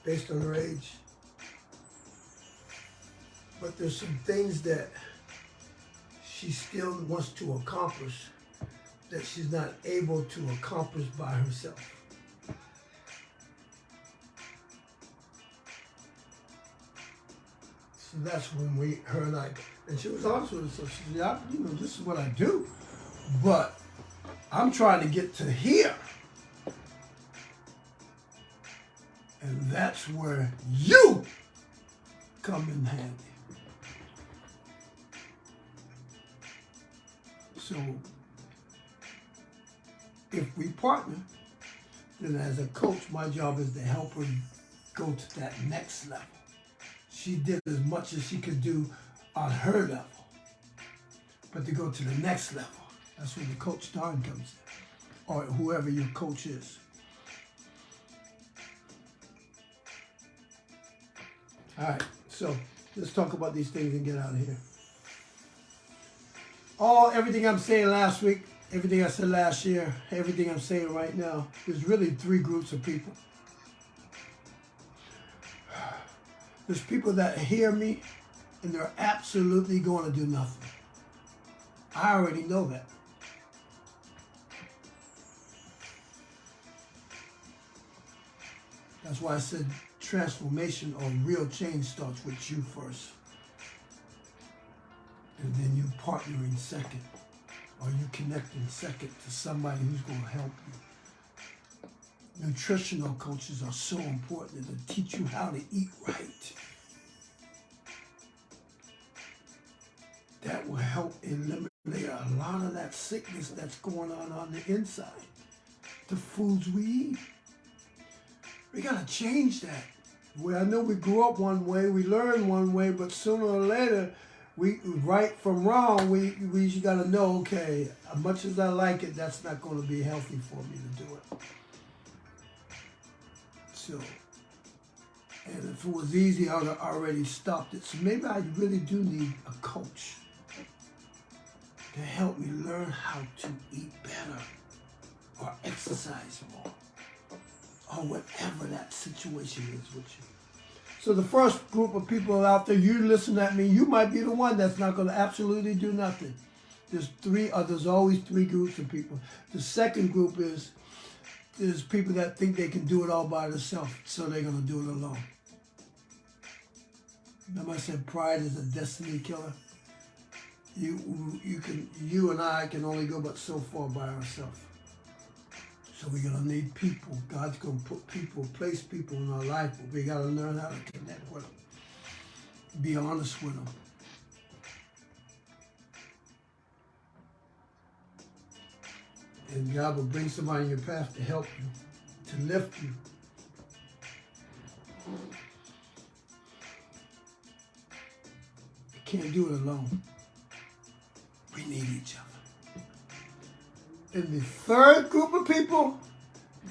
based on her age. But there's some things that she still wants to accomplish that she's not able to accomplish by herself. So that's when her and I, and she was honest with us. So she said, this is what I do, but I'm trying to get to here. And that's where you come in handy. So if we partner, then as a coach, my job is to help her go to that next level. She did as much as she could do on her level. But to go to the next level, that's where the coach Don comes in, or whoever your coach is. All right, so let's talk about these things and get out of here. Everything I'm saying last week, everything I said last year, everything I'm saying right now, there's really three groups of people. There's people that hear me and they're absolutely going to do nothing. I already know that. That's why I said transformation or real change starts with you first. And then you partnering second. Or you connecting second to somebody who's going to help you. Nutritional coaches are so important to teach you how to eat right. That will help eliminate a lot of that sickness that's going on the inside. The foods we eat. We got to change that. Well, I know we grew up one way, we learned one way, but sooner or later, right from wrong, we got to know, okay, as much as I like it, that's not going to be healthy for me to do it. So, and if it was easy, I would have already stopped it. So maybe I really do need a coach to help me learn how to eat better or exercise more or whatever that situation is with you. So the first group of people out there, you listen at me, you might be the one that's not going to absolutely do nothing. There's always three groups of people. The second group is people that think they can do it all by themselves, so they're going to do it alone. Remember I said pride is a destiny killer? You and I can only go but so far by ourselves. So we're going to need people. God's going to put people, place people in our life, but we got to learn how to connect with them. Be honest with them. And God will bring somebody in your path to help you, to lift you. You can't do it alone. We need each other. And the third group of people,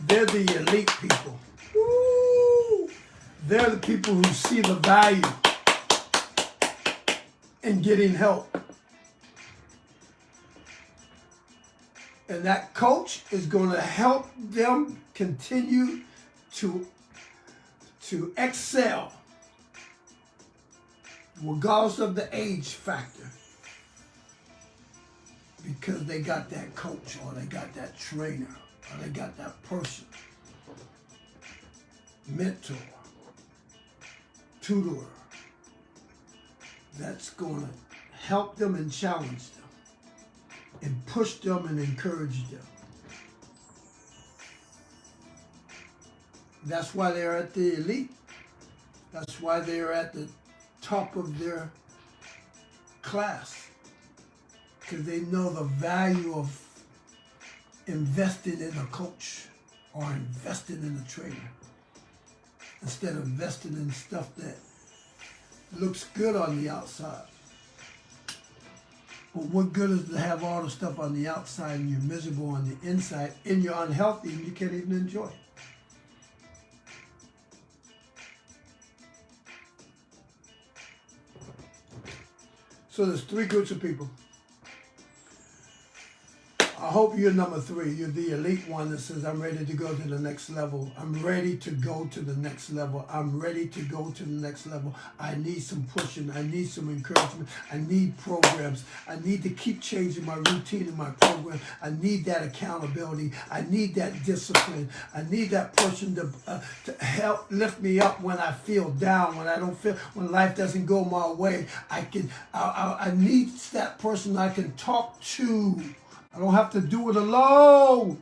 they're the elite people. Woo! They're the people who see the value in getting help. And that coach is going to help them continue to excel regardless of the age factor. Because they got that coach, or they got that trainer, or they got that person, mentor, tutor, that's going to help them and challenge them and push them and encourage them. That's why they're at the elite. That's why they're at the top of their class. Because they know the value of investing in a coach or investing in a trainer instead of investing in stuff that looks good on the outside. But what good is it to have all the stuff on the outside and you're miserable on the inside and you're unhealthy and you can't even enjoy it? So there's three groups of people. I hope you're number three. You're the elite one that says, I'm ready to go to the next level. I'm ready to go to the next level. I'm ready to go to the next level. I need some pushing. I need some encouragement. I need programs. I need to keep changing my routine and my program. I need that accountability. I need that discipline. I need that person to help lift me up when I feel down, when I don't feel, when life doesn't go my way. I need that person I can talk to. I don't have to do it alone.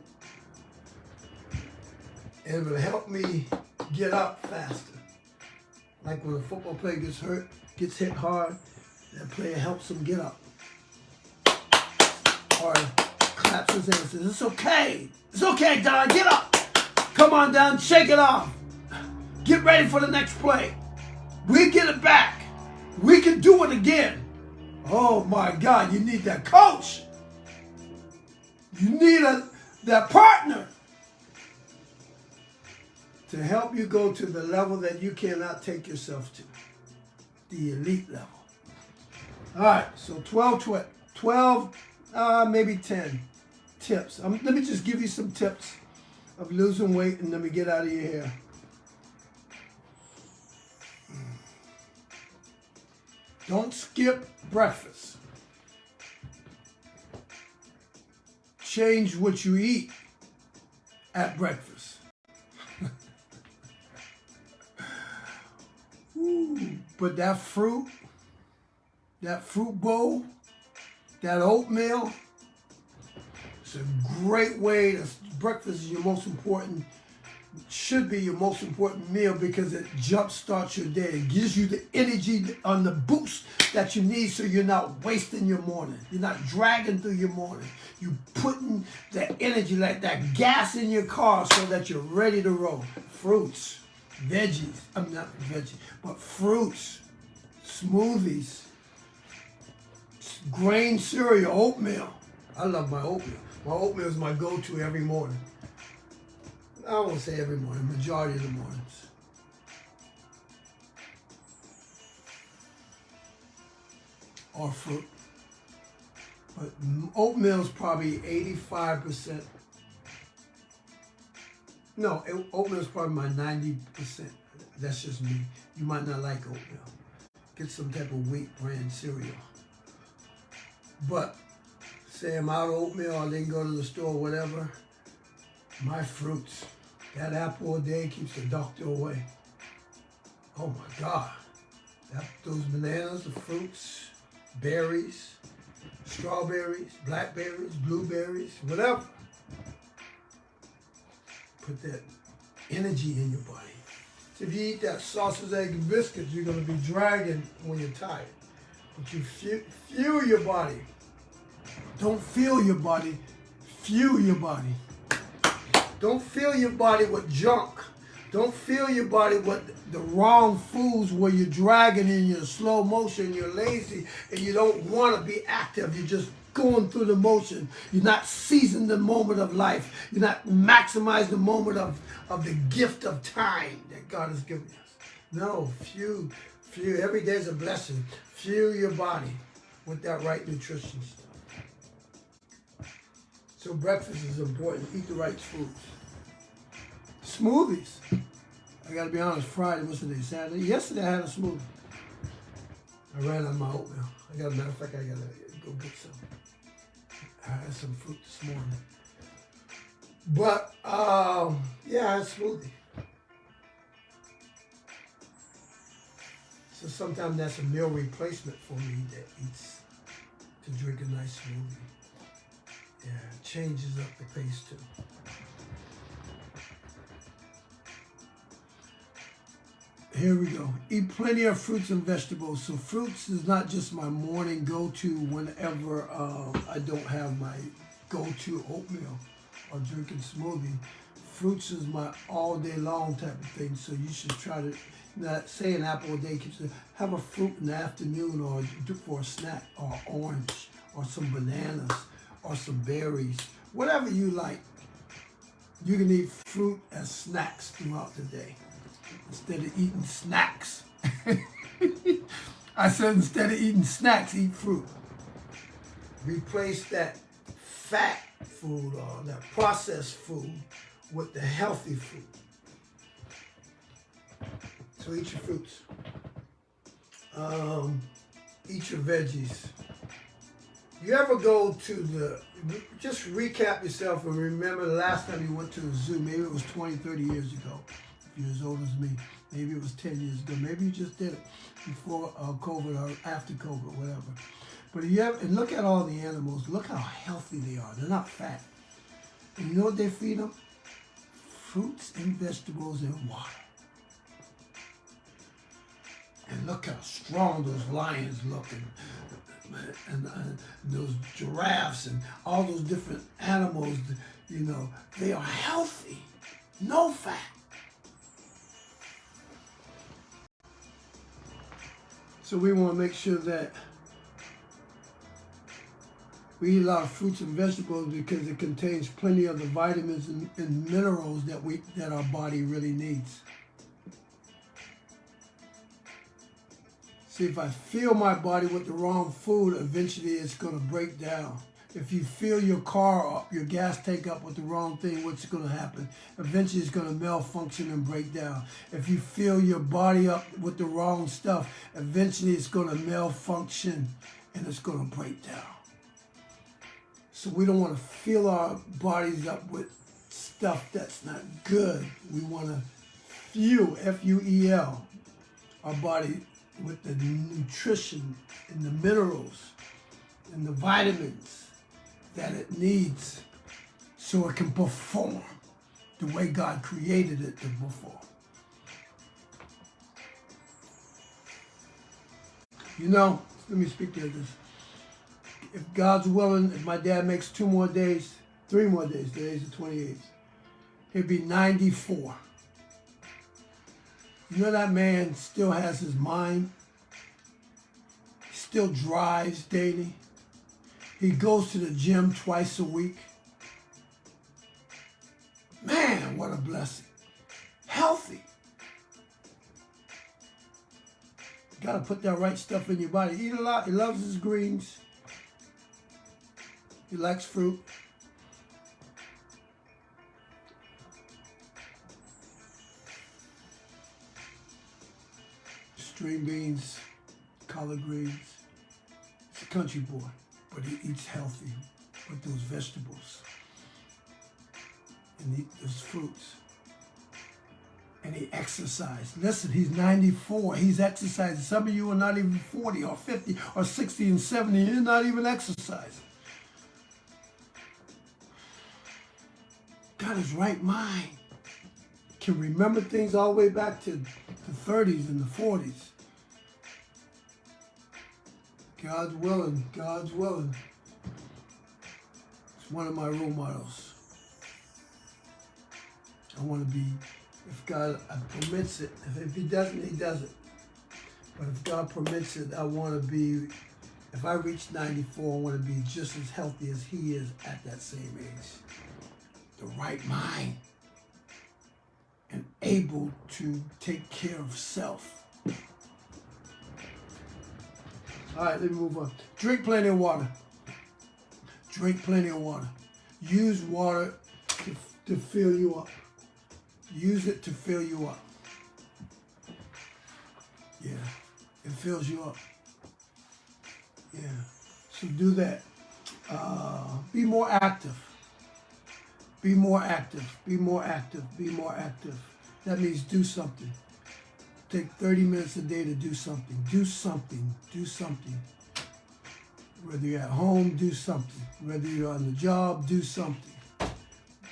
And it will help me get up faster. Like when a football player gets hurt, gets hit hard, that player helps him get up. Or claps his hands and says, it's okay. It's okay, Don, get up. Come on down, shake it off. Get ready for the next play. We get it back. We can do it again. Oh my God, you need that coach. You need that partner to help you go to the level that you cannot take yourself to, the elite level. All right, so 12, maybe 10 tips. Let me just give you some tips of losing weight and let me get out of your hair. Don't skip breakfast. Change what you eat at breakfast. Ooh, but that fruit bowl, that oatmeal, it's a great way to, breakfast is your most important, should be your most important meal because it jumpstarts your day. It gives you the energy on the boost that you need so you're not wasting your morning. You're not dragging through your morning. You're putting that energy, like that gas in your car so that you're ready to roll. Fruits, veggies, I'm not veggie, but fruits, smoothies, grain cereal, oatmeal. I love my oatmeal. My oatmeal is my go-to every morning. I won't say every morning, majority of the mornings. Or fruit. But oatmeal is probably 85%. No, oatmeal is probably my 90%. That's just me. You might not like oatmeal. Get some type of wheat brand cereal. But say I'm out of oatmeal, I didn't go to the store, whatever. My fruits. That apple a day keeps the doctor away. Oh my God. Those bananas, the fruits, berries, strawberries, blackberries, blueberries, whatever. Put that energy in your body. So if you eat that sausage, egg, and biscuits, you're going to be dragging when you're tired. But you fuel your body. Don't fill your body, fuel your body. Don't fill your body with junk. Don't fill your body with the wrong foods where you're dragging in your slow motion, you're lazy, and you don't want to be active. You're just going through the motion. You're not seizing the moment of life. You're not maximizing the moment of the gift of time that God has given us. No, fuel. Every day is a blessing. Fuel your body with that right nutrition stuff. So breakfast is important. Eat the right foods. Smoothies. I gotta be honest, Friday, what's today? Saturday? Yesterday I had a smoothie. I ran out of my oatmeal. Matter of fact, I gotta go get some. I had some fruit this morning. But, yeah, I had a smoothie. So sometimes that's a meal replacement for me that eats to drink a nice smoothie. Yeah, it changes up the pace too. Here we go. Eat plenty of fruits and vegetables. So fruits is not just my morning go-to whenever I don't have my go-to oatmeal or drinking smoothie. Fruits is my all day long type of thing. So you should try to, not say an apple a day, have a fruit in the afternoon or do for a snack, or orange or some bananas or some berries, whatever you like. You can eat fruit as snacks throughout the day instead of eating snacks. I said instead of eating snacks, eat fruit. Replace that fat food or that processed food with the healthy food. So eat your fruits. Eat your veggies. You ever go to just recap yourself and remember the last time you went to a zoo. Maybe it was 20, 30 years ago. If you're as old as me. Maybe it was 10 years ago. Maybe you just did it before COVID or after COVID, whatever. But and look at all the animals. Look how healthy they are. They're not fat. And you know what they feed them? Fruits and vegetables and water. And look how strong those lions look, and those giraffes and all those different animals, you know, they are healthy, no fat. So we want to make sure that we eat a lot of fruits and vegetables because it contains plenty of the vitamins and minerals that our body really needs. See, if I fill my body with the wrong food, eventually it's going to break down. If you fill your car up, your gas tank up with the wrong thing, what's going to happen? Eventually it's going to malfunction and break down. If you fill your body up with the wrong stuff, eventually it's going to malfunction and it's going to break down. So we don't want to fill our bodies up with stuff that's not good. We want to fuel, F-U-E-L, our body with the nutrition and the minerals and the vitamins that it needs so it can perform the way God created it to perform. You know, let me speak to this. If God's willing, if my dad makes 3 more days, today's the 28th, he'll be 94. You know that man still has his mind. He still drives daily. He goes to the gym twice a week. Man, what a blessing. Healthy. You got to put that right stuff in your body. Eat a lot. He loves his greens. He likes fruit. String beans, collard greens. He's a country boy, but he eats healthy with those vegetables and those fruits. And he exercises. Listen, he's 94. He's exercising. Some of you are not even 40 or 50 or 60 and 70. You're not even exercising. Got his right mind. Can remember things all the way back to the 30s and the 40s. God's willing. God's willing. It's one of my role models. I want to be, if God permits it, if he doesn't, he doesn't. But if God permits it, I want to be, if I reach 94, I want to be just as healthy as he is at that same age. The right mind. And able to take care of self. All right, let me move on. Drink plenty of water. Drink plenty of water. Use water to fill you up. Use it to fill you up. Yeah, it fills you up. Yeah, so do that. Be more active. Be more active. Be more active. Be more active. That means do something. Take 30 minutes a day to do something. Do something. Do something. Whether you're at home, do something. Whether you're on the job, do something.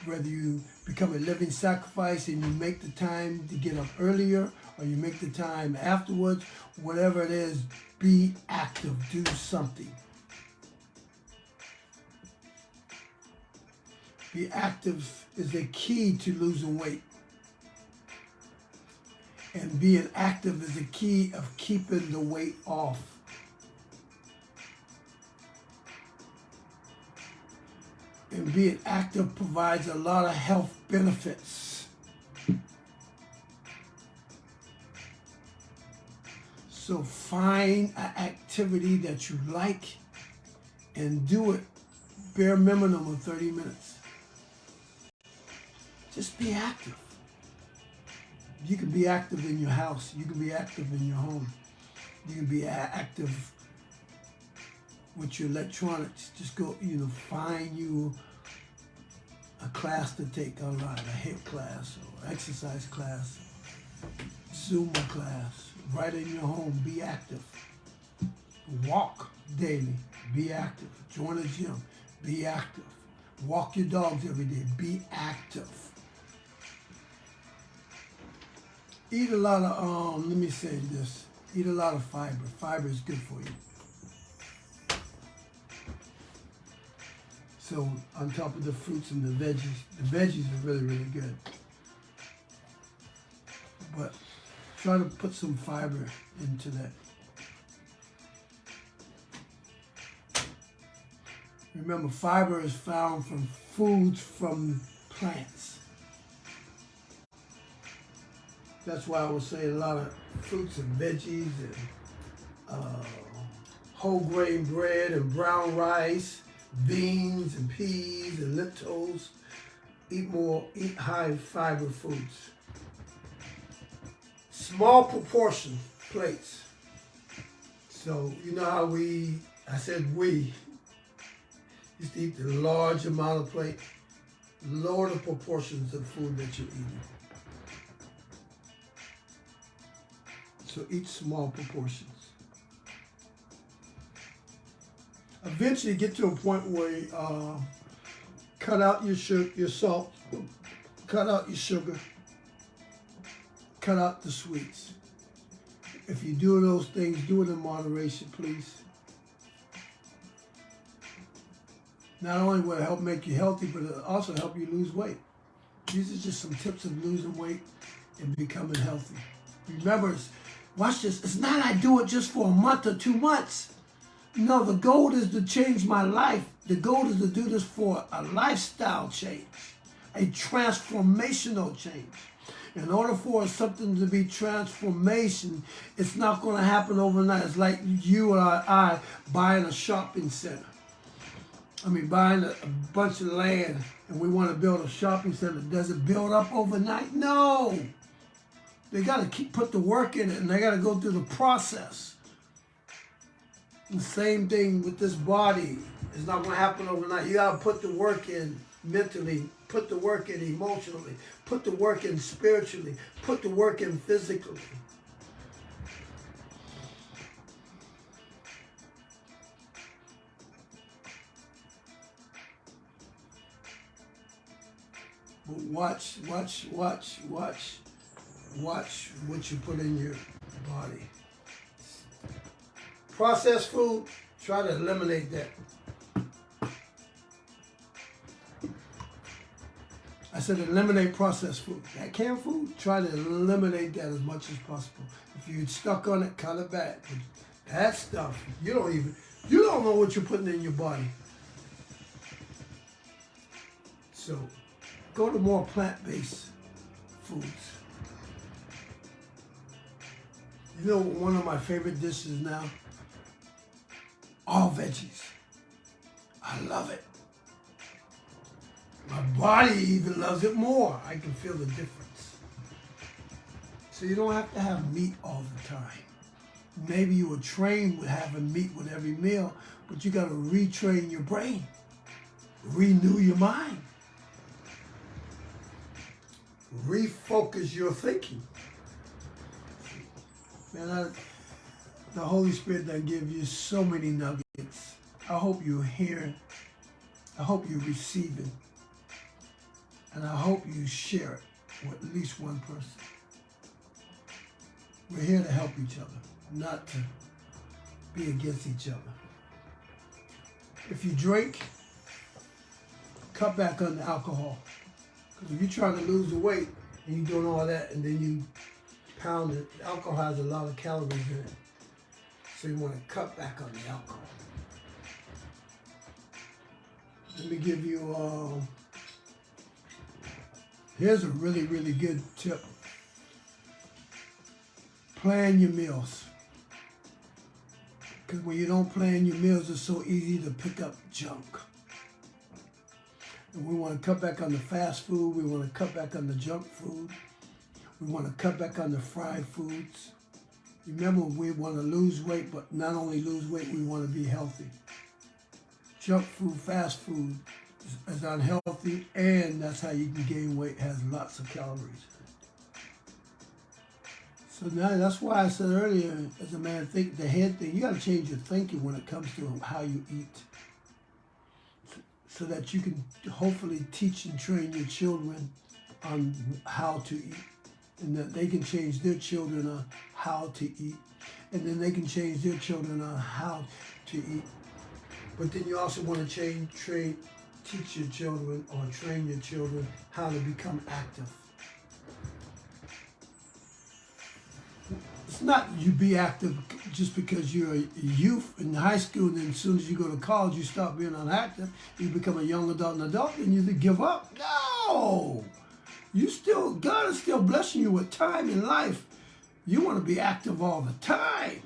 Whether you become a living sacrifice and you make the time to get up earlier or you make the time afterwards, whatever it is, be active, do something. Be active is the key to losing weight. And being active is the key of keeping the weight off. And being active provides a lot of health benefits. So find an activity that you like and do it bare minimum of 30 minutes. Just be active. You can be active in your house. You can be active in your home. You can be active with your electronics. Just go, find you a class to take online, a HIIT class or exercise class, Zumba class, right in your home. Be active. Walk daily. Be active. Join a gym. Be active. Walk your dogs every day. Be active. Eat a lot of, let me say this, eat a lot of fiber. Fiber is good for you. So on top of the fruits and the veggies are really, really good. But try to put some fiber into that. Remember, fiber is found from foods from plants. That's why I would say a lot of fruits and veggies and whole grain bread and brown rice, beans and peas and lentils. Eat high fiber foods. Small proportion plates. So you know how I said we used to eat the large amount of plate. Lower the proportions of food that you're eating. So eat small proportions. Eventually get to a point where you cut out your salt, cut out your sugar, cut out the sweets. If you do those things, do it in moderation, please. Not only will it help make you healthy, but it'll also help you lose weight. These are just some tips of losing weight and becoming healthy. Remember, watch this. It's not I do it just for a month or 2 months. No, the goal is to change my life. The goal is to do this for a lifestyle change, a transformational change. In order for something to be transformation, it's not going to happen overnight. It's like you and I buying a shopping center. Buying a bunch of land and we want to build a shopping center. Does it build up overnight? No. They got to put the work in it and they got to go through the process. The same thing with this body. It's not going to happen overnight. You got to put the work in mentally, put the work in emotionally, put the work in spiritually, put the work in physically. But watch what you put in your body. Processed food, try to eliminate that. I said eliminate processed food. That canned food, try to eliminate that as much as possible. If you're stuck on it, cut it back. But that stuff, you don't know what you're putting in your body. So go to more plant-based foods. You know one of my favorite dishes now? All veggies. I love it. My body even loves it more. I can feel the difference. So you don't have to have meat all the time. Maybe you were trained with having meat with every meal, but you got to retrain your brain, renew your mind, refocus your thinking. Man, the Holy Spirit that gives you so many nuggets. I hope you're hearing. I hope you're receiving. And I hope you share it with at least one person. We're here to help each other, not to be against each other. If you drink, cut back on the alcohol. Because if you're trying to lose the weight and you're doing all that and then you pound it, alcohol has a lot of calories in it. So you want to cut back on the alcohol. Let me give you, here's a really, really good tip. Plan your meals. Because when you don't plan your meals, it's so easy to pick up junk. And we want to cut back on the fast food. We want to cut back on the junk food. We want to cut back on the fried foods. Remember, we want to lose weight, but not only lose weight, we want to be healthy. Junk food, fast food is unhealthy, and that's how you can gain weight. It has lots of calories. So now that's why I said earlier, as a man, think the head thing, you got to change your thinking when it comes to how you eat. So that you can hopefully teach and train your children on how to eat. And that they can change their children on how to eat. And then they can change their children on how to eat. But then you also want to teach your children or train your children how to become active. It's not you be active just because you're a youth in high school, and then as soon as you go to college, you stop being unactive. You become a young adult and adult, and you give up. No! God is still blessing you with time in life. You want to be active all the time.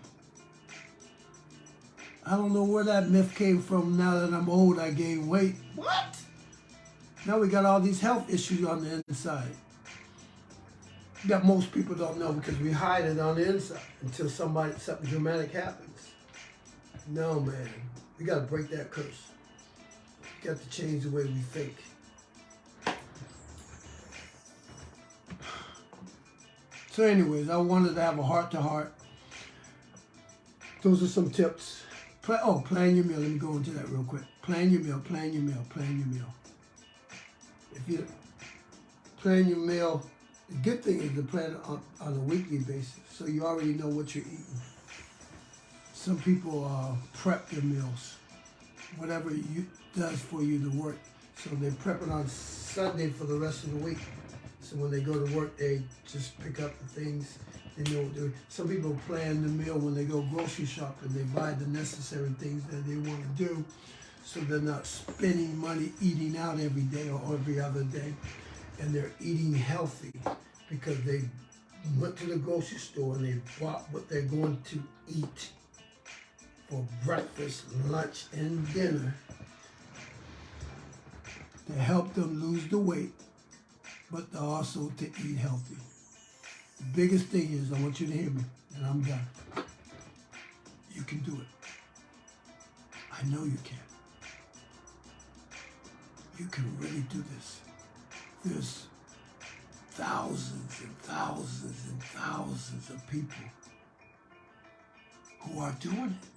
I don't know where that myth came from. Now that I'm old, I gain weight. What? Now we got all these health issues on the inside that most people don't know because we hide it on the inside until something dramatic happens. No, man. We got to break that curse. We got to change the way we think. So anyways, I wanted to have a heart-to-heart. Those are some tips. Plan your meal. Let me go into that real quick. Plan your meal, plan your meal, plan your meal. If you plan your meal, the good thing is to plan it on a weekly basis, so you already know what you're eating. Some people prep their meals, whatever does for you to work. So they prep it on Sunday for the rest of the week. So when they go to work, they just pick up the things they know what to do. Some people plan the meal when they go grocery shopping. They buy the necessary things that they want to do, so they're not spending money eating out every day or every other day. And they're eating healthy because they went to the grocery store and they bought what they're going to eat for breakfast, lunch, and dinner to help them lose the weight, but also to eat healthy. The biggest thing is, I want you to hear me, and I'm done. You can do it. I know you can. You can really do this. There's thousands and thousands and thousands of people who are doing it.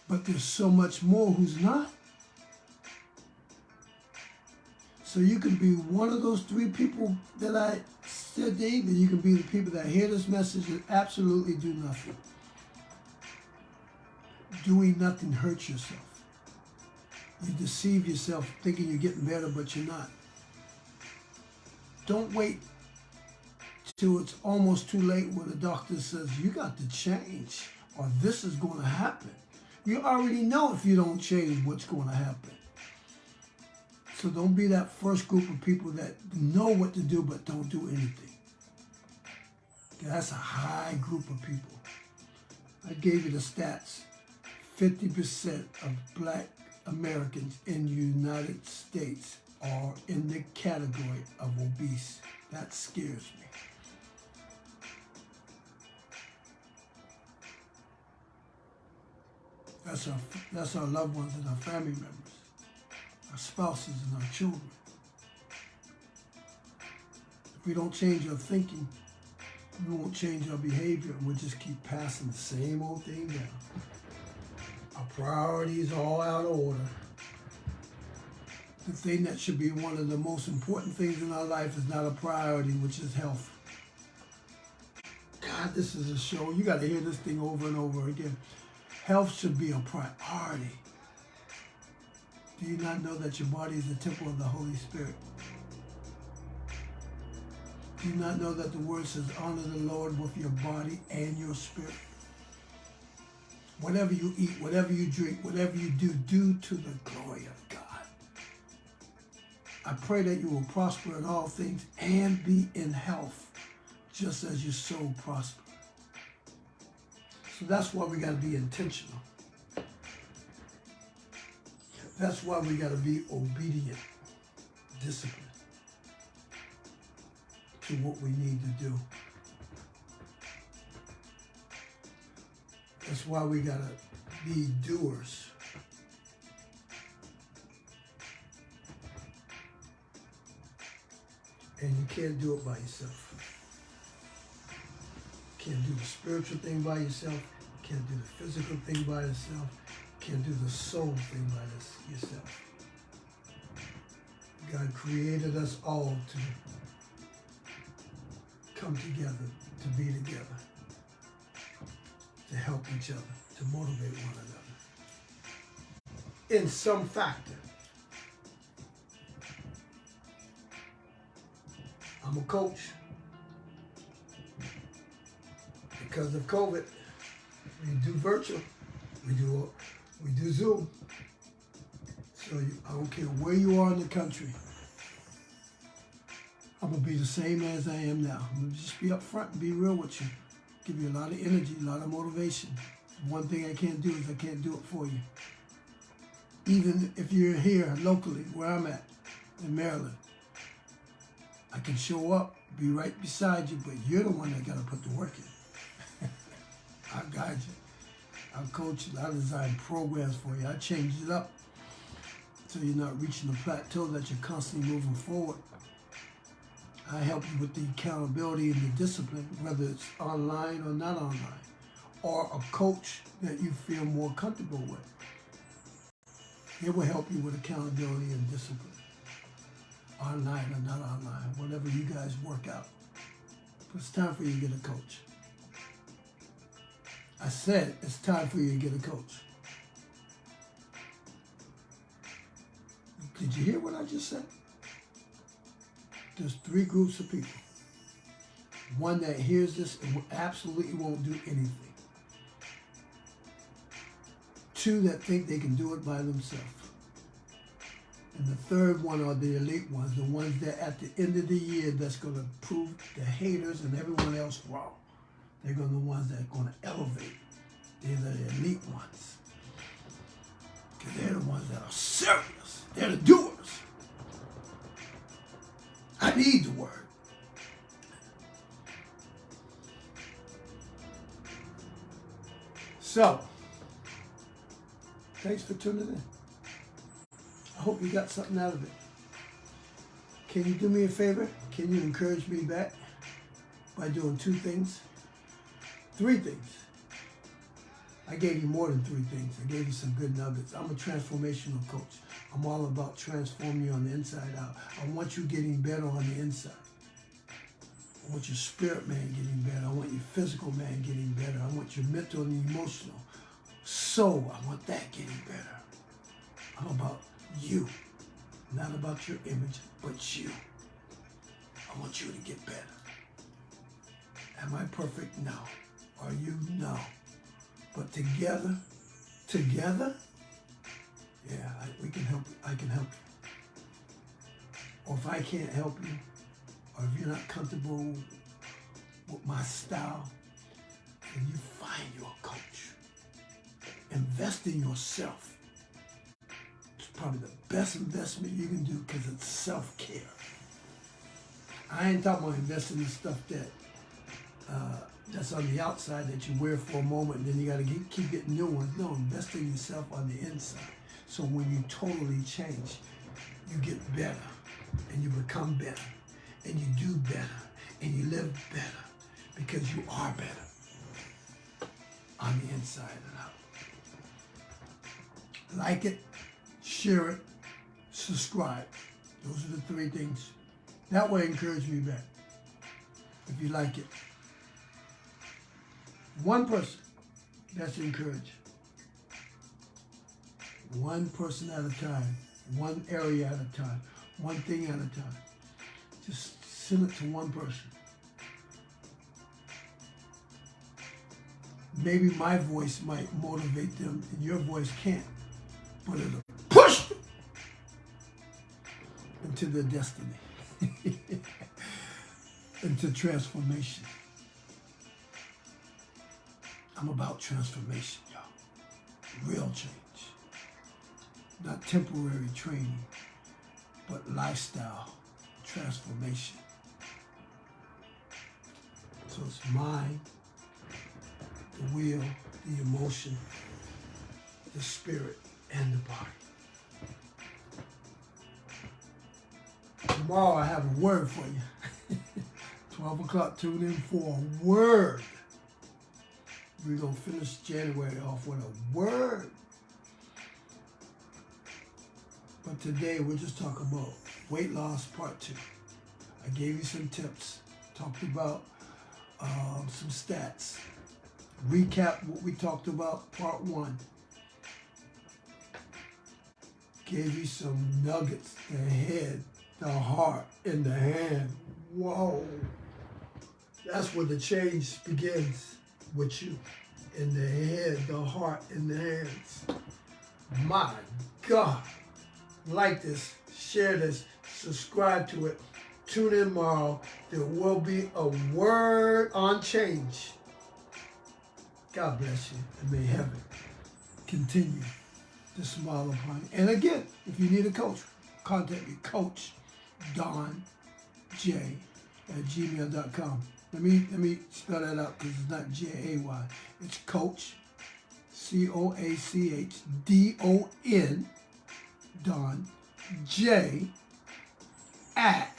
But there's so much more who's not. So you can be one of those 3 people that I said, Dave, and you can be the people that hear this message and absolutely do nothing. Doing nothing hurts yourself. You deceive yourself thinking you're getting better, but you're not. Don't wait till it's almost too late when the doctor says, you got to change or this is going to happen. You already know if you don't change what's going to happen. So don't be that first group of people that know what to do but don't do anything. That's a high group of people. I gave you the stats. 50% of Black Americans in the United States are in the category of obese. That scares me. That's our loved ones and our family members, our spouses and our children. If we don't change our thinking, we won't change our behavior, and we'll just keep passing the same old thing down. Our priorities are all out of order. The thing that should be one of the most important things in our life is not a priority, which is health. God, this is a show. You got to hear this thing over and over again. Health should be a priority. Do you not know that your body is the temple of the Holy Spirit? Do you not know that the word says, honor the Lord with your body and your spirit? Whatever you eat, whatever you drink, whatever you do, do to the glory of God. I pray that you will prosper in all things and be in health, just as your soul prospers. So that's why we got to be intentional. That's why we got to be obedient, disciplined to what we need to do. That's why we got to be doers. And you can't do it by yourself. Can't do the spiritual thing by yourself. Can't do the physical thing by yourself. Can't do the soul thing by yourself. God created us all to come together, to be together, to help each other, to motivate one another. In some factor. I'm a coach. Because of COVID, we do virtual, we do Zoom. So I don't care where you are in the country, I'm gonna be the same as I am now. I'm gonna just be up front and be real with you. Give you a lot of energy, a lot of motivation. One thing I can't do is I can't do it for you. Even if you're here locally, where I'm at, in Maryland, I can show up, be right beside you, but you're the one that gotta put the work in. I guide you. I coach you. I design programs for you. I change it up so you're not reaching a plateau, that you're constantly moving forward. I help you with the accountability and the discipline, whether it's online or not online, or a coach that you feel more comfortable with. It will help you with accountability and discipline, online or not online, whatever you guys work out. But it's time for you to get a coach. I said it's time for you to get a coach. Did you hear what I just said? There's 3 groups of people. One that hears this and absolutely won't do anything. 2 that think they can do it by themselves. And the third one are the elite ones, the ones that at the end of the year that's going to prove the haters and everyone else wrong. They're going to be the ones that are going to elevate. They're the elite ones. Because they're the ones that are serious. They're the doers. I need the word. So, thanks for tuning in. I hope you got something out of it. Can you do me a favor? Can you encourage me back by doing 2 things? 3 things. I gave you more than 3 things. I gave you some good nuggets. I'm a transformational coach. I'm all about transforming you on the inside out. I want you getting better on the inside. I want your spirit man getting better. I want your physical man getting better. I want your mental and emotional soul. I want that getting better. I'm about you. Not about your image, but you. I want you to get better. Am I perfect? No. Are you? No. But together, yeah, we can help you. I can help you. Or if I can't help you, or if you're not comfortable with my style, then you find your coach. Invest in yourself. It's probably the best investment you can do because it's self-care. I ain't talking about investing in stuff that's on the outside that you wear for a moment and then you got to keep getting new ones. No, invest in yourself on the inside. So when you totally change, you get better and you become better and you do better and you live better because you are better on the inside and out. Like it, share it, subscribe. Those are the 3 things. That way encourage me back if you like it. One person, that's encouraged. One person at a time, one area at a time, one thing at a time. Just send it to one person. Maybe my voice might motivate them and your voice can't, but it'll push them into their destiny, into transformation. I'm about transformation, y'all. Real change. Not temporary training, but lifestyle transformation. So it's mind, the will, the emotion, the spirit, and the body. Tomorrow I have a word for you. 12 o'clock, tune in for a word. We're going to finish January off with a word. But today we're just talking about weight loss part 2. I gave you some tips, talked about some stats, recap what we talked about part 1. Gave you some nuggets, the head, the heart, and the hand. Whoa. That's where the change begins with you. In the head, the heart, and the hands. My God. Like this, share this, subscribe to it. Tune in tomorrow. There will be a word on change. God bless you, and may heaven continue to smile upon you. And again, if you need a coach, contact me, Coach Don J at gmail.com. Let me spell that out because it's not J-A-Y. It's Coach, COACHDON, Don J at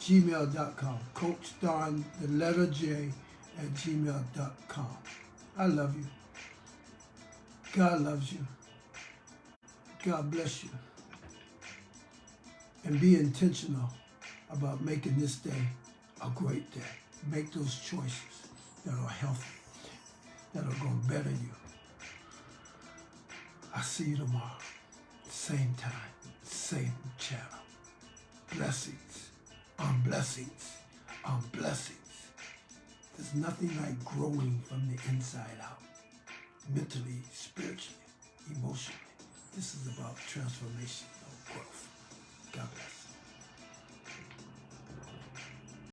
gmail.com. Coach Don, the letter J at gmail.com. I love you. God loves you. God bless you. And be intentional about making this day a great day. Make those choices that are healthy, that are going to better you. I'll see you tomorrow. Same time, same channel. Blessings on blessings on blessings. There's nothing like growing from the inside out. Mentally, spiritually, emotionally. This is about transformation, growth. God bless.